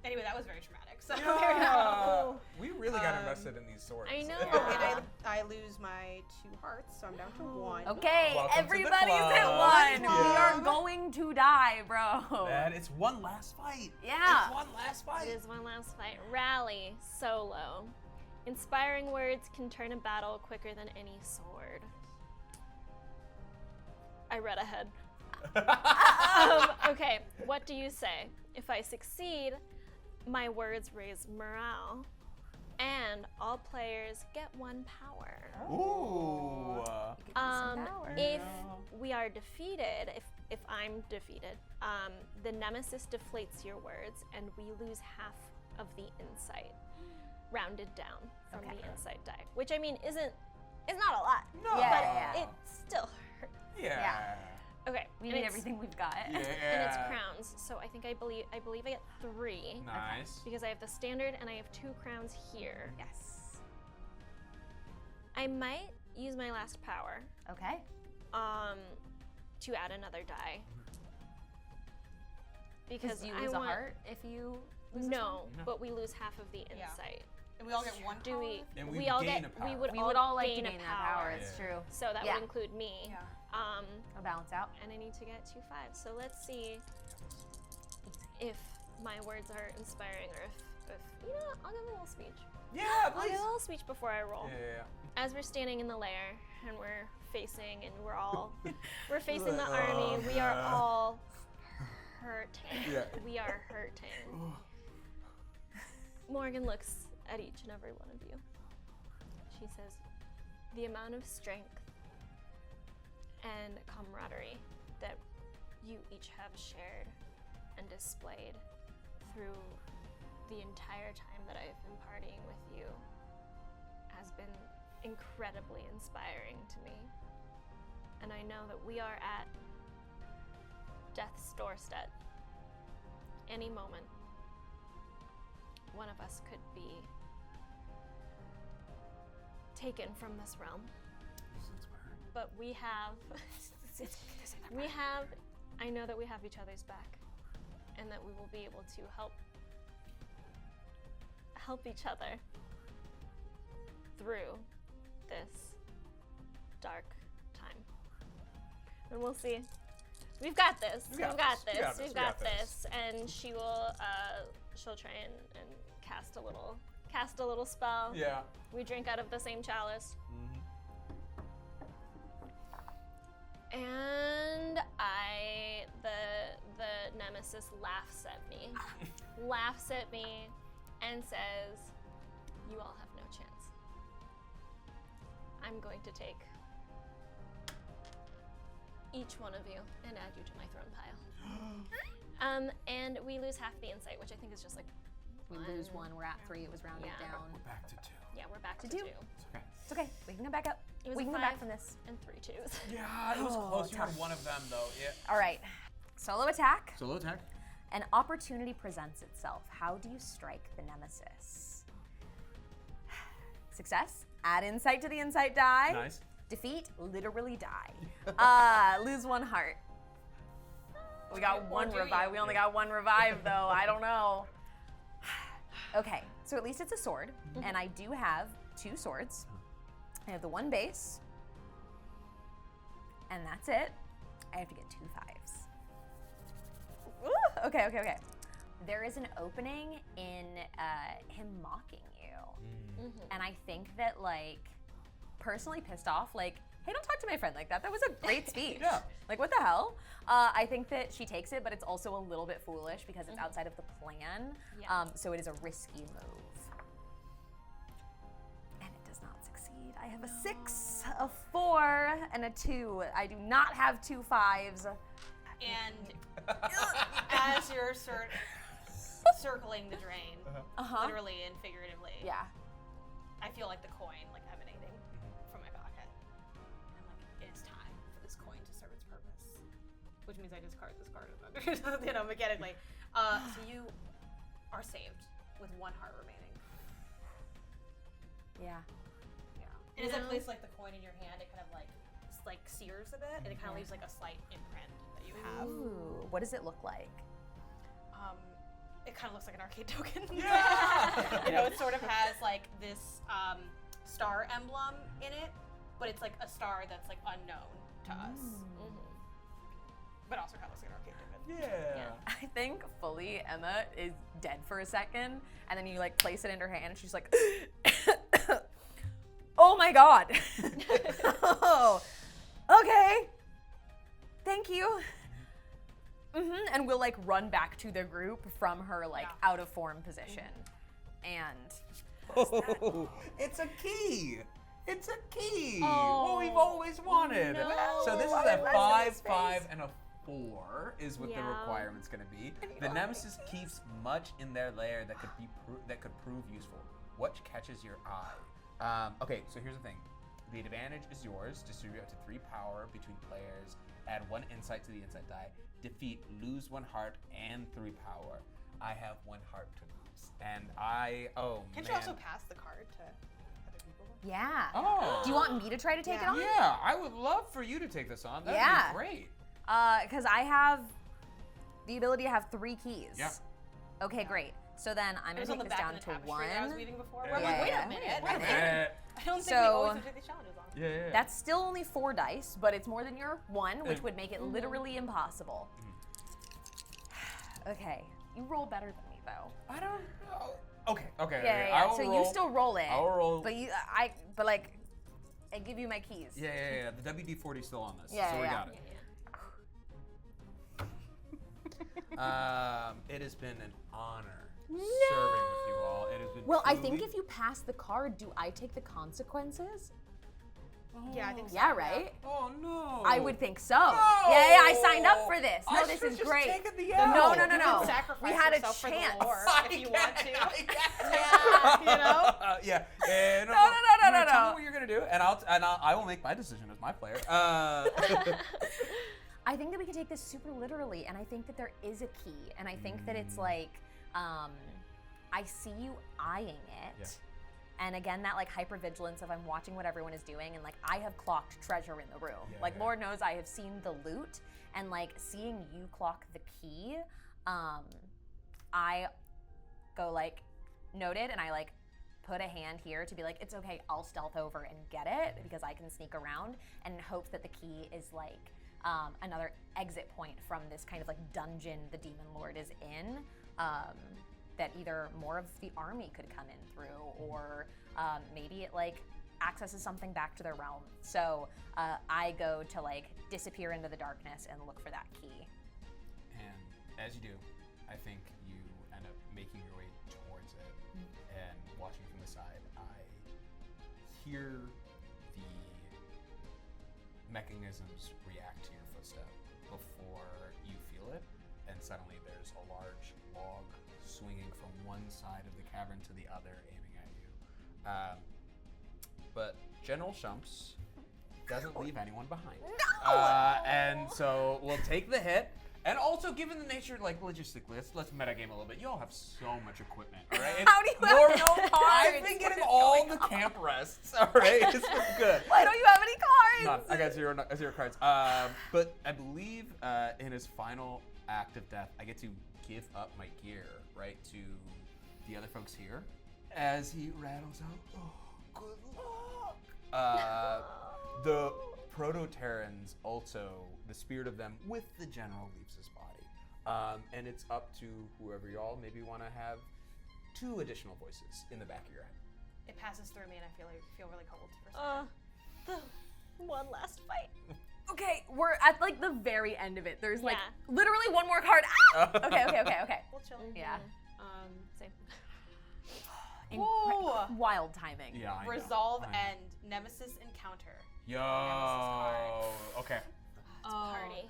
anyway, that was very traumatic. So there you go. We really got invested in these swords. I know. And I lose my 2 hearts, so I'm down to 1. Okay, Welcome to the everybody's hit club. 1. We are going to die, bro. That it's one last fight. Yeah. It's one last fight. It is one last fight. Rally solo. Inspiring words can turn a battle quicker than any sword. I read ahead. Okay, what do you say? If I succeed, my words raise morale, and all players get 1 power. Ooh. If we are defeated, if I'm defeated, the nemesis deflates your words, and we lose half of the insight, rounded down from the insight die. Which I mean it's not a lot. No. Yeah. But it still hurts. Yeah. Okay, We and need it's- everything we've got. Yeah. And it's crowns, so I believe I get 3 Nice. because I have the standard and I have 2 crowns here. Yes. I might use my last power Okay. to add another die. Because you I lose a want, heart if you lose this No, No. but we lose half of the Yeah. insight. And we all get one Do power? we? And we we all gain get. a power. We would We all would all like to gain gain a that power. power. It's Yeah. true. So that Yeah. would include me. Yeah. I'll balance out. And I need to get 2 5s. So let's see if my words are inspiring or if you know what, I'll give a little speech. Yeah, I'll please. give a little speech before I roll. Yeah. As we're standing in the lair and we're facing and we're facing the army, we are all hurting. Yeah. We are hurting. Morgan looks at each and every one of you. She says, the amount of strength and camaraderie that you each have shared and displayed through the entire time that I've been partying with you has been incredibly inspiring to me. And I know that we are at death's doorstep. Any moment, one of us could be taken from this realm. But we have, I know that we have each other's back and that we will be able to help each other through this dark time. And we'll see. We've got this. We've got this. And she will, she'll try and cast a little spell. Yeah. We drink out of the same chalice. And the nemesis laughs at me and says, you all have no chance. I'm going to take each one of you and add you to my throne pile. And we lose half the insight, which I think is just like We lose one. We're at 3. It was rounded Yeah. down. We're back to 2. Yeah, we're back to To 2. two. It's okay. It's okay. We can come back up. It was We a can come back 5 from this. and 3 2s. Yeah, it was Oh, close. You had tough. one of them though. Yeah. All right. Solo attack. Solo attack. An opportunity presents itself. How do you strike the nemesis? Success. Add insight to the insight die. Nice. Defeat. Literally die. Lose 1 heart. We got Or 1 do you? revive. We only got 1 revive though. I don't know. Okay, so at least it's a sword, and I do have 2 swords. I have the 1 base, and that's it. I have to get 2 5s. Ooh, okay. There is an opening in him mocking you, and I think that, like, personally pissed off, like, hey, don't talk to my friend like that. That was a great speech. Yeah. Like, what the hell? I think that she takes it, but it's also a little bit foolish because it's outside of the plan. Yeah. So it is a risky move. And it does not succeed. I have a 6, a 4, and a 2. I do not have 2 5s. And as you're circling the drain, literally and figuratively, Yeah. I feel like the coin like emanating from my pocket. I'm like, it is time for this coin to serve its purpose. Which means I discard this card mechanically. So you are saved with 1 heart remaining. Yeah. Yeah. And as I place like the coin in your hand, it kind of like sears a bit, and it kind of leaves like a slight imprint that you have. Ooh, what does it look like? It kind of looks like an arcade token. Yeah! You know, it sort of has like this star emblem in it, but it's like a star that's like unknown to us. But also kind of looks like an arcade token. Yeah. I think fully Emma is dead for a second, and then you like place it in her hand, and she's like, oh my god. Oh, okay. Thank you. And we'll like run back to the group from her like out of form position. And Oh, it's a key. It's a key. Oh, what we've always wanted. no. So this is a 5, 5, and a 4 is what the Yeah. requirement's going to be. The nemesis keeps much in their lair that could be that could prove useful. What catches your eye? Okay, so here's the thing. The advantage is yours. Distribute up to 3 power between players. Add 1 insight to the insight die. Defeat, lose 1 heart and 3 power. I have 1 heart to lose, and Can't you also pass the card to other people? Yeah. Oh. Do you want me to try to take it on? Yeah, I would love for you to take this on. That'd Yeah. be great. Because I have the ability to have 3 keys. Yeah. Okay, great. So then I'm It going was to on take the this back down of the to tapestry that I was 1. reading before. Yeah, Where I'm like, wait yeah. a minute. Wait a minute. I don't think we So- always have to take these challenges on. Yeah. That's still only 4 dice, but it's more than your 1, which would make it literally impossible. Okay, you roll better than me though. I don't know. Okay. Yeah. I will So roll. you still roll it. I will roll. But I give you my keys. Yeah. The WD-40 is still on this. Yeah, so we yeah. got it. It has been an honor serving with you all. It has been Well, I think truly- if you pass the card, do I take the consequences? Yeah, I think so. Yeah, right? Oh no. I would think so. Yeah, I signed up for this. No, I this should've is just great. taken the No, L. no. You can sacrifice We had a yourself for the chance. lore if you want to. Yeah. You know? Yeah. No. Tell me what you're gonna do, and I will make my decision as my player. I think that we can take this super literally, and I think that there is a key, and I think that it's like, I see you eyeing it. Yeah. And again, that like hypervigilance of I'm watching what everyone is doing, and like I have clocked treasure in the room. Yeah, Like yeah. Lord knows I have seen the loot, and like seeing you clock the key, I go like noted, and I like put a hand here to be like, it's okay, I'll stealth over and get it because I can sneak around, and in hopes that the key is like another exit point from this kind of like dungeon the Demon Lord is in. That either more of the army could come in through, or maybe it like accesses something back to their realm. So I go to like disappear into the darkness and look for that key. And as you do, I think you end up making your way towards it, and watching from the side, I hear the mechanisms react to your footstep before you feel it, and suddenly there's a large log swinging from one side of the cavern to the other, aiming at you. But General Shumps doesn't leave anyone behind. No! And so we'll take the hit. And also, given the nature, like logistically, let's metagame a little bit. You all have so much equipment, all right? How do you have Lord, no cards? I've been What getting is all going the on? camp rests, all right? It's been good. Why don't you have any cards? None. I got zero cards. But I believe in his final act of death, I get to give up my gear, right, to the other folks here. As he rattles out, oh, good luck. The Proto-Terrans also, the spirit of them with the general leaves his body. And it's up to whoever y'all maybe want to have 2 additional voices in the back of your head. It passes through me, and I feel really cold for a second. The one last fight. Okay, we're at like the very end of it. There's like Yeah. literally one more card. Ah! Okay. We'll chill. Yeah. Same. Whoa. Wild timing. Yeah, I know. Resolve I know. and Nemesis encounter. Yo. card. Okay. Party.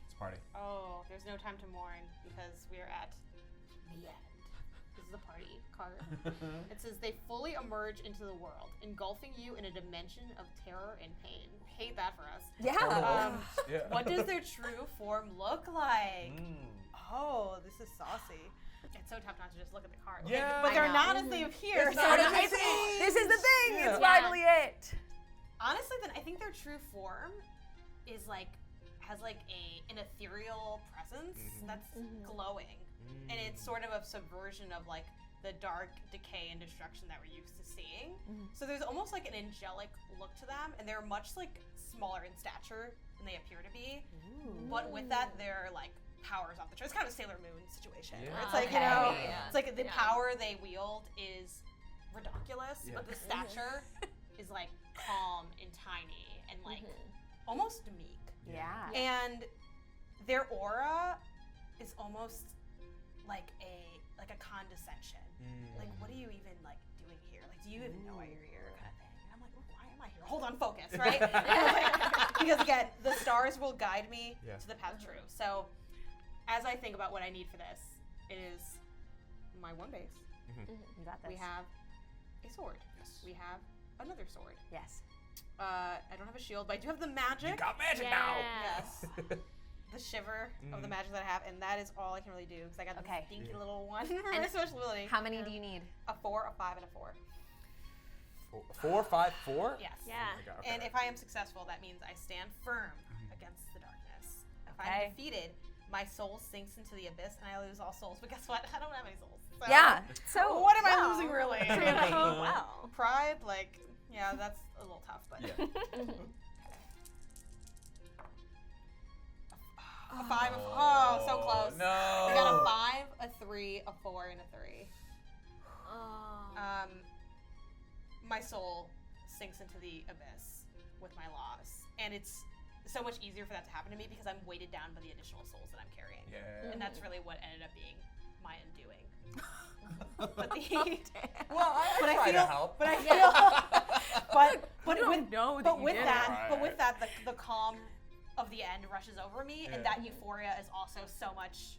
It's party. Oh, there's no time to mourn because we are at the end. This is the party card. It says they fully emerge into the world, engulfing you in a dimension of terror and pain. Hate that for us. Yeah. Yeah. What does their true form look like? Mm. Oh, this is saucy. It's so tough not to just look at the card. Yeah. But they're I not know. as they appear. It's So not it as makes they it- This is the thing. Yeah. It's finally it. Honestly, then I think their true form is like has like an ethereal presence that's glowing, and it's sort of a subversion of like the dark decay and destruction that we're used to seeing. So there's almost like an angelic look to them, and they're much like smaller in stature than they appear to be. But with that, they're like powers off the chart. It's kind of a Sailor Moon situation. Yeah. Where it's like, Okay. you know, Yeah. it's like the Yeah. power they wield is ridiculous, Yeah. but the stature is like calm and tiny and like almost meek. Yeah. And their aura is almost like a condescension. Like, what are you even like doing here? Like, do you even know why you're here? Kind of thing. And I'm like, well, why am I here? Hold on, focus, right? Because again, the stars will guide me Yeah. to the path of truth. So, as I think about what I need for this, it is my one base. You got this. We have a sword. Yes. We have another sword. Yes. I don't have a shield, but I do have the magic. You got magic Yes. The shiver of the magic that I have, and that is all I can really do because I got this Okay. stinky little one for my And special ability. How many do you need? A 4, a 5, and a 4. 4, 5, 4? Yes. Yeah. Oh my God, okay. And if I am successful, that means I stand firm against the darkness. If Okay. I'm defeated, my soul sinks into the abyss and I lose all souls. But guess what? I don't have any souls. So Yeah. So what am I losing really? Oh, wow. Pride, like, yeah, that's a little tough, but. Yeah. A 5, oh, so close. No. I got a 5, a 3, a 4, and a 3. Oh. My soul sinks into the abyss with my loss, and it's so much easier for that to happen to me because I'm weighted down by the additional souls that I'm carrying. Yeah. And that's really what ended up being my undoing. But the Well, I but I try feel, to help. but I feel, but don't with know that but you with did that, it. but with that, the calm of the end rushes over me, Yeah. and that euphoria is also so much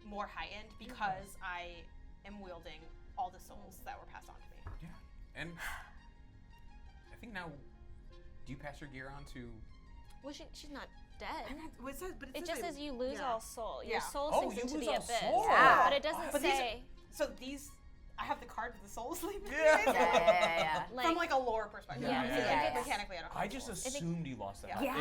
more heightened because I am wielding all the souls that were passed on to me. Yeah. And I think now, do you pass your gear on to? Well, she's not dead. But It just says you lose all soul. Your Yeah. soul Oh, sinks you into lose the all abyss. soul. Yeah. But it doesn't But these are- say. So these, I have the card with the souls leaving. Yeah. yeah. From like a lore perspective. Yeah, So yeah, like, yeah. mechanically, I don't have I just souls. assumed you lost that. Yeah,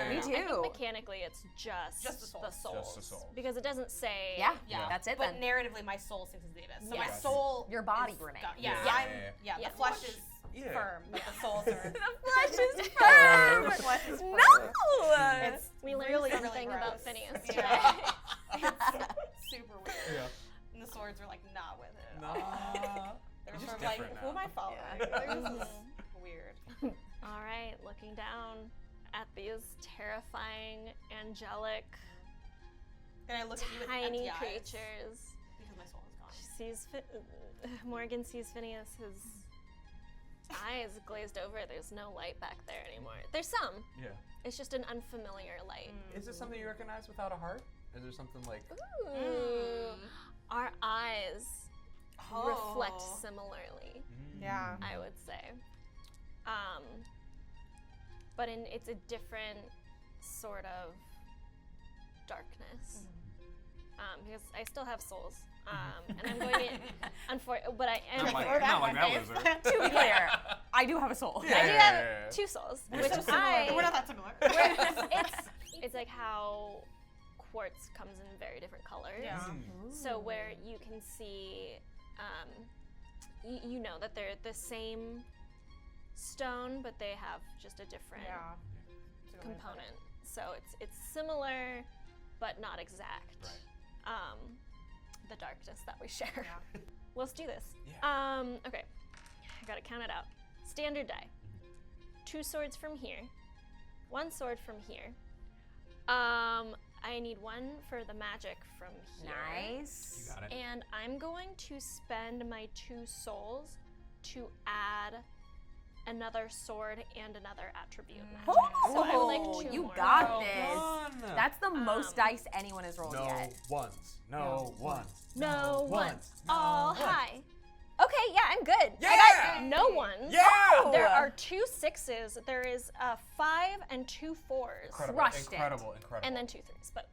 me I too. think mechanically it's just Just the souls. Just the souls. Because it doesn't say. Yeah. Yeah. That's it But then. narratively, my soul sinks into the abyss. So my Yes. soul. Your body is remains. gone. Yeah, Yeah. yeah. Yeah. The flesh is Yeah. firm, but the souls are. The flesh is firm. The flesh is firm. No. It's We learned really, something really about gross. Phineas today. Yeah. It's super weird. Yeah. And the swords are like not with it. Nah. They're It's sort just of like, different who am now. I following? Yeah. This is weird. All right, looking down at these terrifying, angelic, And I look at you with tiny empty eyes creatures. because my soul is gone. She sees Morgan sees Phineas. His eyes glazed over. There's no light back there anymore. There's some. Yeah. It's just an unfamiliar light. Is this something you recognize without a heart? Is there something like? Ooh. Our eyes reflect Oh. similarly, Yeah. I would say. But it's a different sort of darkness. Because I still have souls. And I'm going to, but I am. Not like that lizard. To be clear, I do have a soul. Yeah. I do have 2 souls, which So similar, but we're not that similar. it's like how quartz comes in very different colors. Yeah. So where you can see, you know that they're the same stone, but they have just a different Yeah. component. So it's similar, but not exact. Right. The darkness that we share. Yeah. Let's do this. Yeah. Okay, I gotta count it out. Standard die. 2 swords from here. 1 sword from here. I need 1 for the magic from here. Nice. You got it. And I'm going to spend my 2 souls to add another sword and another attribute. magic. So I would like 2 you more. got Well this. done. That's the most dice anyone has rolled no yet. ones. No ones. No ones. No All ones. high. Okay, yeah, I'm good. Yeah. I got no ones. Yeah. There are 2 6s. There is a 5 and 2 4s. Incredible. Crushed it. Incredible. And then 2 3s, but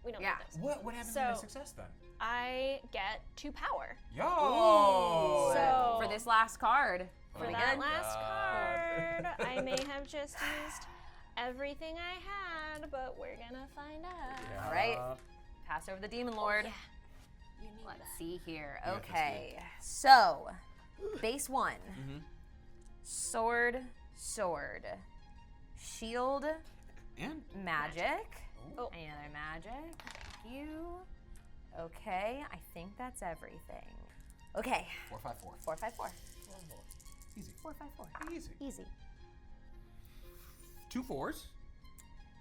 we don't Yeah. need those. What happens So- in a success then? I get 2 power. Yo. So- For this last card. For Pretty that good. last God. card, I may have just used everything I had, but we're gonna find out. Yeah. All right. Pass over the Demon Lord. Yeah. You need Let's that. see here. Yeah, that's Okay. So, base 1. Mm-hmm. Sword, sword. Shield, And magic. Oh. Another magic. Thank you. Okay, I think that's everything. Okay, 4, 5, 4. 4, 5, 4. Easy. 4, 5, 4. Easy. Easy. 2 4s.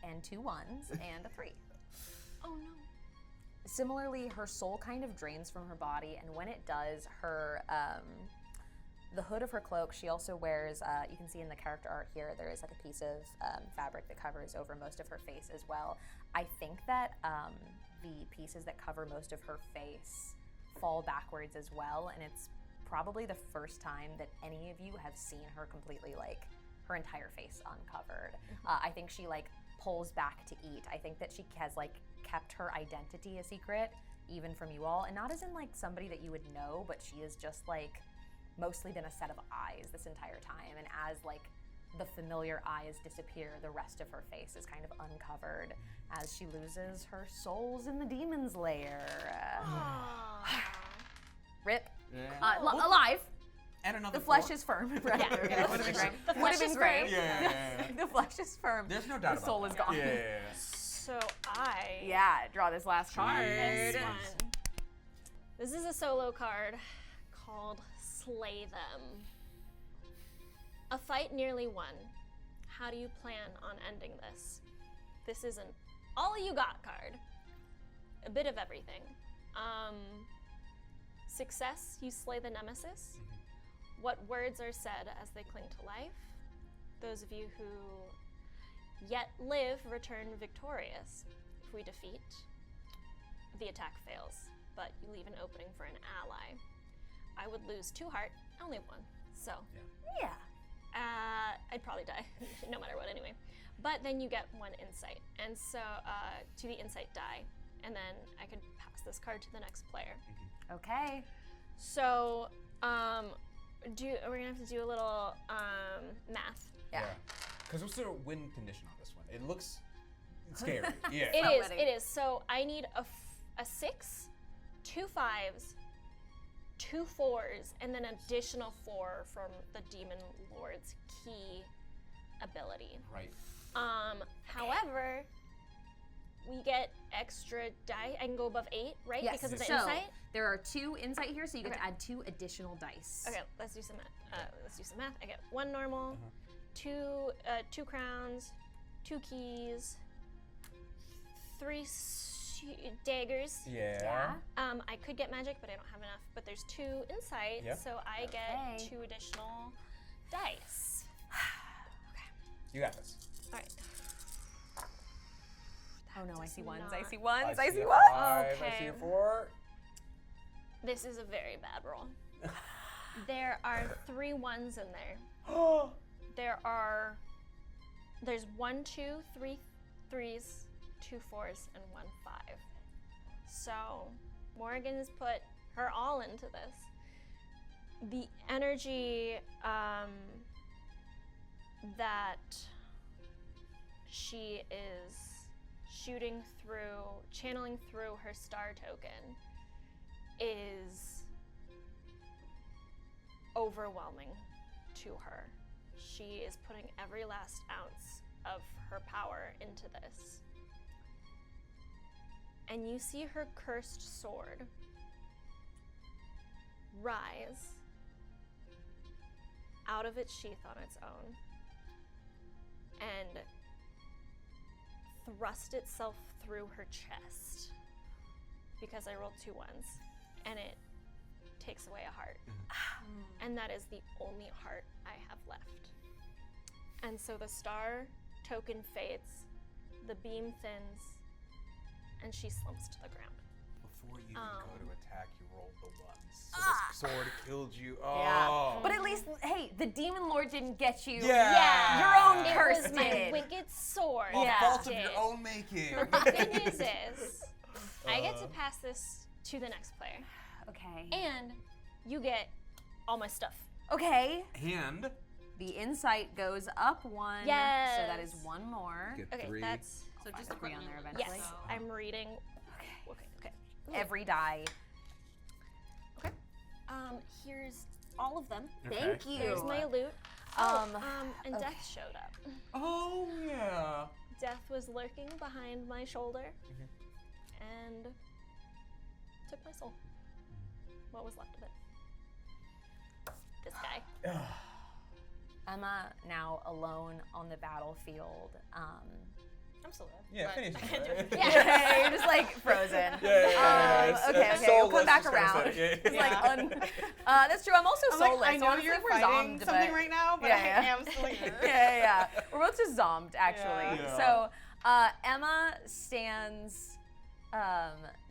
And 2 1s and a 3. Oh no. Similarly, her soul kind of drains from her body, and when it does, her the hood of her cloak, she also wears, you can see in the character art here, there is like a piece of fabric that covers over most of her face as well. I think that the pieces that cover most of her face fall backwards as well, and it's probably the first time that any of you have seen her completely, like, her entire face uncovered. I think she, like, pulls back to eat. I think that she has, like, kept her identity a secret, even from you all, and not as in, like, somebody that you would know, but she is just, like, mostly been a set of eyes this entire time. And as like the familiar eyes disappear, the rest of her face is kind of uncovered as she loses her souls in the demon's lair. Rip. Yeah. Alive. And another The flesh four. is firm. Right. Yeah. Would have been great. The Would flesh have been is great. firm. Yeah. The flesh is firm. There's no doubt The soul about is that. gone. Yeah. So I Yeah, draw this last card. this Jeez. one. This is a solo card called Slay Them. A fight nearly won. How do you plan on ending this? This is an all you got card. A bit of everything. Success, you slay the nemesis. What words are said as they cling to life? Those of you who yet live return victorious. If we defeat, the attack fails, but you leave an opening for an ally. I would lose 2 heart, I only have 1, so Yeah. I'd probably die, no matter what anyway. But then you get 1 insight, and so to the insight die, and then I could pass this card to the next player. Okay. So we're gonna have to do a little math. Yeah. Because what's the win condition on this one? It looks scary. Yeah. It is. So I need a 6, 2 5s, 2 4s, and then additional 4 from the Demon Lord's key ability. Right. However, we get extra die. I can go above 8, right? Yes. Because of the so insight. there are 2 insight here, so you get to Okay. add 2 additional dice. Okay, let's do some math. I get 1 normal, 2 crowns, 2 keys, 3 daggers. Yeah. I could get magic, but I don't have enough. But there's 2 insight, Yeah. so I Okay. get 2 additional dice. You got this. All right. Oh no, I does see ones. not- I see ones. I I see see a ones. 5, I see a Okay. 4. This is a very bad roll. There are 3 ones in there. There's 1 2 3 3s, 2 4s, and 1 5. So Morgan has put her all into this. The energy that she is channeling through her star token is overwhelming to her. She is putting every last ounce of her power into this. And you see her cursed sword rise out of its sheath on its own and thrust itself through her chest, because I rolled 2 ones, and it takes away a heart. And that is the only heart I have left. And so the star token fades, the beam thins, and she slumps to the ground. Before you even go to attack, you rolled the 1s. So Ah. this sword killed you. Oh. Yeah. But at least, hey, the Demon Lord didn't get you. Yeah. Your own It curse was my did. wicked sword. A Yeah. fault of did. your own making. But the good news is, I get to pass this to the next player, Okay. and you get all my stuff. Okay. And The insight goes up 1. Yes. So that is 1 more. get Okay, 3. that's So just Agree on there eventually. yes. I'm reading. Okay. Every die. Here's all of them. Thank you. Here's my loot. Um, And okay. Death showed up. Oh, yeah. Death was lurking behind my shoulder and took my soul. What was left of it? This guy. Emma, now alone on the battlefield. I'm still there. Yeah, but finish I can't do it. it. Yeah, you're just like frozen. Okay, we'll come back around. It's like that's true. I'm also I'm soulless. like, I so know honestly, you're we're fighting zombed, something but- right now, but Yeah, I am still here. yeah. We're both just zombed, actually. Yeah. So Emma stands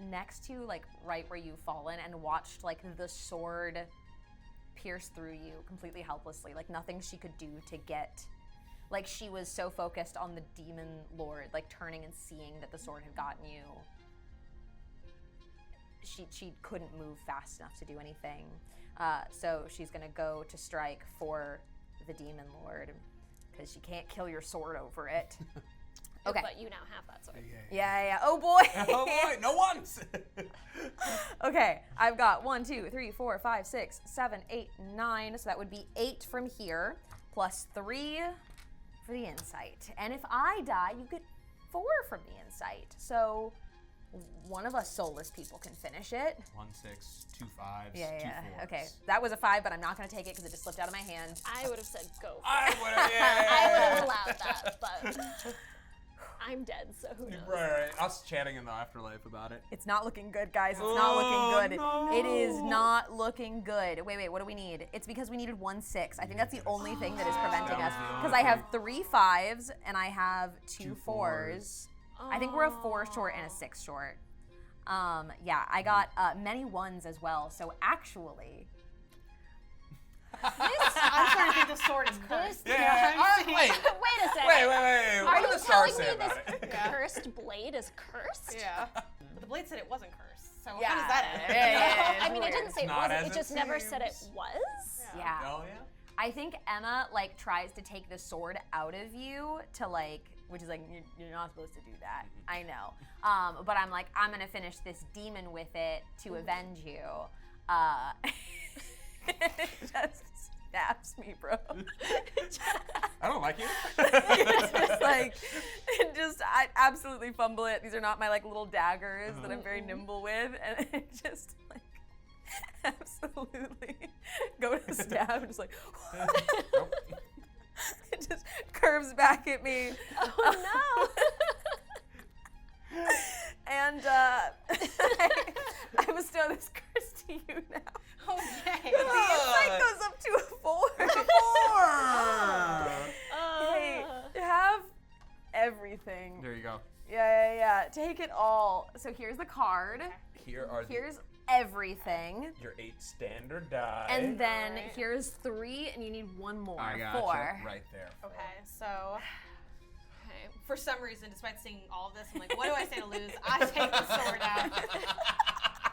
next to like right where you've fallen and watched like the sword pierce through you completely helplessly. Like nothing she could do to get. Like she was so focused on the Demon Lord, like turning and seeing that the sword had gotten you. She couldn't move fast enough to do anything. So she's gonna go to strike for the Demon Lord because she can't kill your sword over it. Okay. But you now have that sword. Yeah. Oh boy. Oh boy, no ones. Okay, I've got 1, 2, 3, 4, 5, 6, 7, 8, 9. So that would be 8 from here, plus 3 for the insight. And if I die, you get 4 from the insight. So one of us soulless people can finish it. 1, 6, 2 5s, 2 Yeah. 4s. Okay, that was a 5, but I'm not gonna take it because it just slipped out of my hand. I would have said go for I it. would have. I would have allowed that, but I'm dead, so who knows? Right. Us chatting in the afterlife about it. It's not looking good, guys. It's not looking good. No. It is not looking good. Wait, what do we need? It's because we needed 1 6. I think that's the only thing that is preventing That us. was the Because only I have thing. 3 5s and I have 2 2 4s. I think we're a 4 short and a 6 short. Yeah, I got many 1s as well. So actually, I'm starting to think the sword is cursed. Yeah. You know what I'm saying? Wait. Wait a second. Wait. Are What you did the stars telling say me about this it? cursed blade is cursed? Yeah. But the blade said it wasn't cursed. So Yeah. how does that end? Yeah. I mean, it didn't say it not wasn't. as It it just never said it seems. was. yeah. Oh yeah. I think Emma like tries to take the sword out of you to like, which is like you're not supposed to do that. I know, but I'm like I'm gonna finish this demon with it to avenge you. It just stabs me, bro. I don't like you. It's just like, I absolutely fumble it. These are not my like little daggers that I'm very nimble with, and it just like absolutely go to stab, just like Nope. it just curves back at me. Oh no! And I bestow this curse to you now. Okay. The insight goes up to a 4. Hey, have everything. There you go. Yeah. Take it all. So here's the card. Here are Here's everything. your 8 standard die. And then Alright. here's 3, and you need 1 more. I got 4. right there. Okay, so for some reason, despite seeing all of this, I'm like, what do I say to lose? I take the sword out.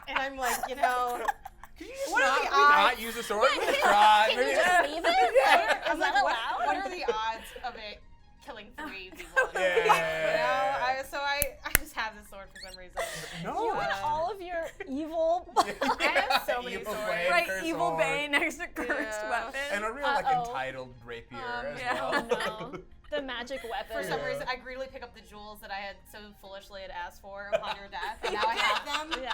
And I'm like, Can you just What are the not odds? use the sword? Just try. Can you just leave it? I'm Is like, that what allowed? are the odds of it killing 3 people? Yeah. So I just have this sword for some reason. No. You and all of your evil. I have so many Evil swords. blade, Right, cursed evil sword. bane next to cursed Yeah. weapon. And a real like Uh-oh. entitled rapier as yeah. well. Oh no. The magic weapon. For some Yeah. reason, I greedily pick up the jewels that I had so foolishly had asked for upon your death, and now I have them. Yeah.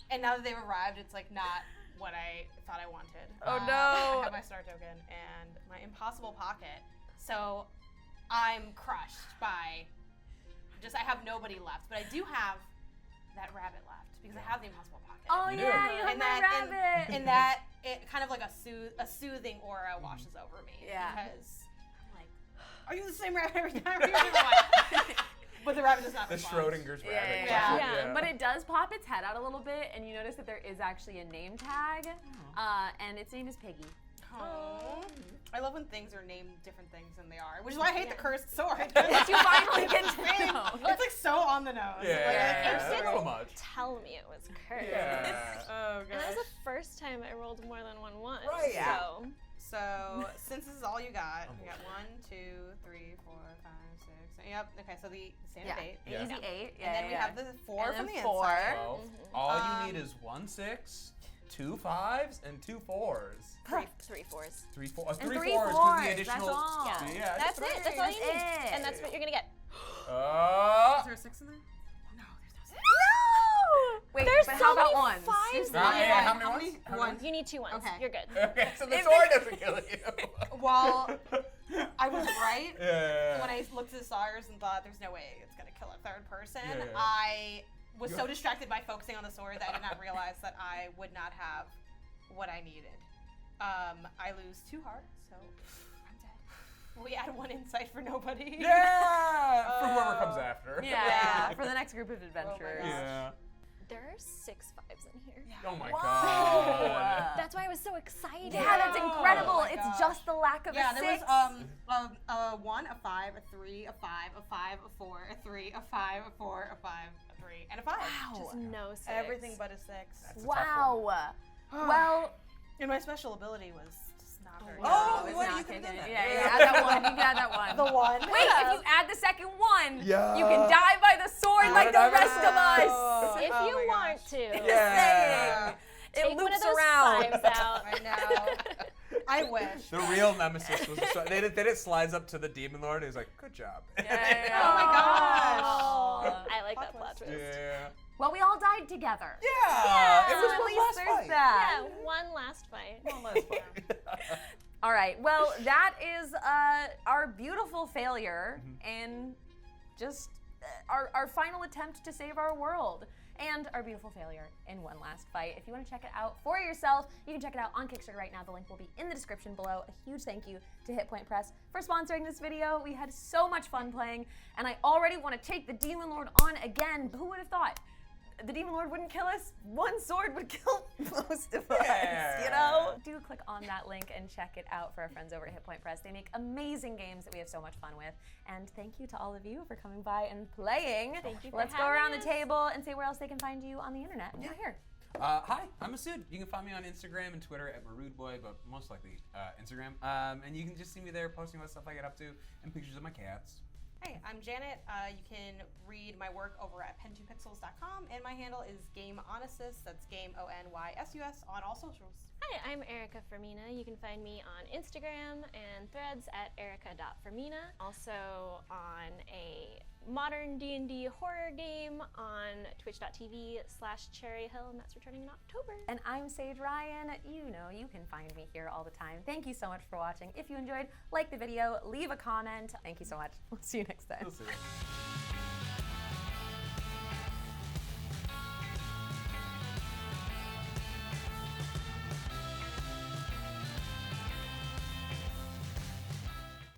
And now that they've arrived, it's like not what I thought I wanted. Oh, no. I have my star token and my impossible pocket. So I'm crushed by I have nobody left, but I do have that rabbit left because I have the impossible pocket. Oh You do. yeah, you have and my that rabbit. and that it kind of like a soothing aura washes over me. Yeah. Because I'm like, are you the same rabbit every time? Are you the same one? But the rabbit does not The respond. Schrodinger's Yeah, rabbit. yeah, yeah. But it does pop its head out a little bit, and you notice that there is actually a name tag, and its name is Piggy. Oh. I love when things are named different things than they are, which is why I hate the cursed sword. But you finally get to know. It's like so on the nose. Yeah. Like, It so didn't much. tell me it was cursed. Yeah. Oh And that was the first time I rolled more than 1 1. Right. Yeah. So So since this is all you got, we got 1, 2, 3, 4, 5, 6. Yep. Okay. So the standard 8. Yeah. Easy 8. And then we have the 4 And from then the 4. inside. 12. All you need is 1 6, 2 5s, and 2 4s. 3 4s. 3 4. And 3 3 4s because fours, the additional. that's all. Yeah. That's just it. That's all you need. That's it. And that's what you're gonna get. Is there a 6 in there? No, there's no 6. No! Wait, There's but so how about many ones? fives Just there. one. Yeah, how many How ones? many? How One. many You need 2 1s. Okay. You're good. Okay, so the sword doesn't kill you. While I was right Yeah. when I looked at the stars and thought there's no way it's gonna kill a third person, Yeah. I was so distracted by focusing on the sword that I did not realize that I would not have what I needed. I lose 2 hearts, so I'm dead. We add 1 insight for nobody. Yeah! For whoever comes after. Yeah, for the next group of adventurers. Yeah. There are 6 5s in here. Oh my Whoa. god. That's why I was so excited. Yeah, that's Oh incredible. my it's gosh. just the lack of Yeah, a there 6. was a 1, a 5, a 3, a 5, a 5, a 4, a 3, a 5, a 4, a 5, a 3, and a 5. Wow. Just no 6. Everything but a 6. That's a tough Wow. Well, And my special ability was just not very Oh, good. what? not You could've kicking done it. that. Yeah, add that one. You can add that one. The one. Wait, if you add the second one, Yeah. you can die by the sword like the rest of us. If Oh you my want gosh. to. Saying. It Take one loops of those around. fives out. I know. I wish. The real nemesis was then it slides up to the demon lord. And he's like, "Good job." Oh my gosh. Oh. I like Plot that plot twist. twist. Yeah. Well, we all died together. Yeah. It was So at one least last there's fight. that. Yeah, one last fight. One last fight. All right. Well, that is our beautiful failure and just our final attempt to save our world. And our beautiful failure in one last fight. If you want to check it out for yourself, you can check it out on Kickstarter right now. The link will be in the description below. A huge thank you to Hit Point Press for sponsoring this video. We had so much fun playing, and I already want to take the Demon Lord on again. Who would have thought? The Demon Lord wouldn't kill us. One sword would kill most of us, you know? Do click on that link and check it out for our friends over at Hit Point Press. They make amazing games that we have so much fun with. And thank you to all of you for coming by and playing. Thank you for Let's go having around us. the table and say where else they can find you on the internet. You're here. Hi, I'm Masood. You can find me on Instagram and Twitter at MaroodBoy, but most likely Instagram. And you can just see me there posting what stuff I get up to and pictures of my cats. Hey, I'm Janet. You can read my work over at pen2pixels.com, and my handle is GameOnysus. That's Game ONYSUS on all socials. Hi, I'm Erika Fermina. You can find me on Instagram and Threads at erika.fermina. Also on a modern D&D horror game on twitch.tv/cherryhill, and that's returning in October. And I'm Saige Ryan. You know, you can find me here all the time. Thank you so much for watching. If you enjoyed, like the video, leave a comment. Thank you so much. We'll see you next time. We'll see you.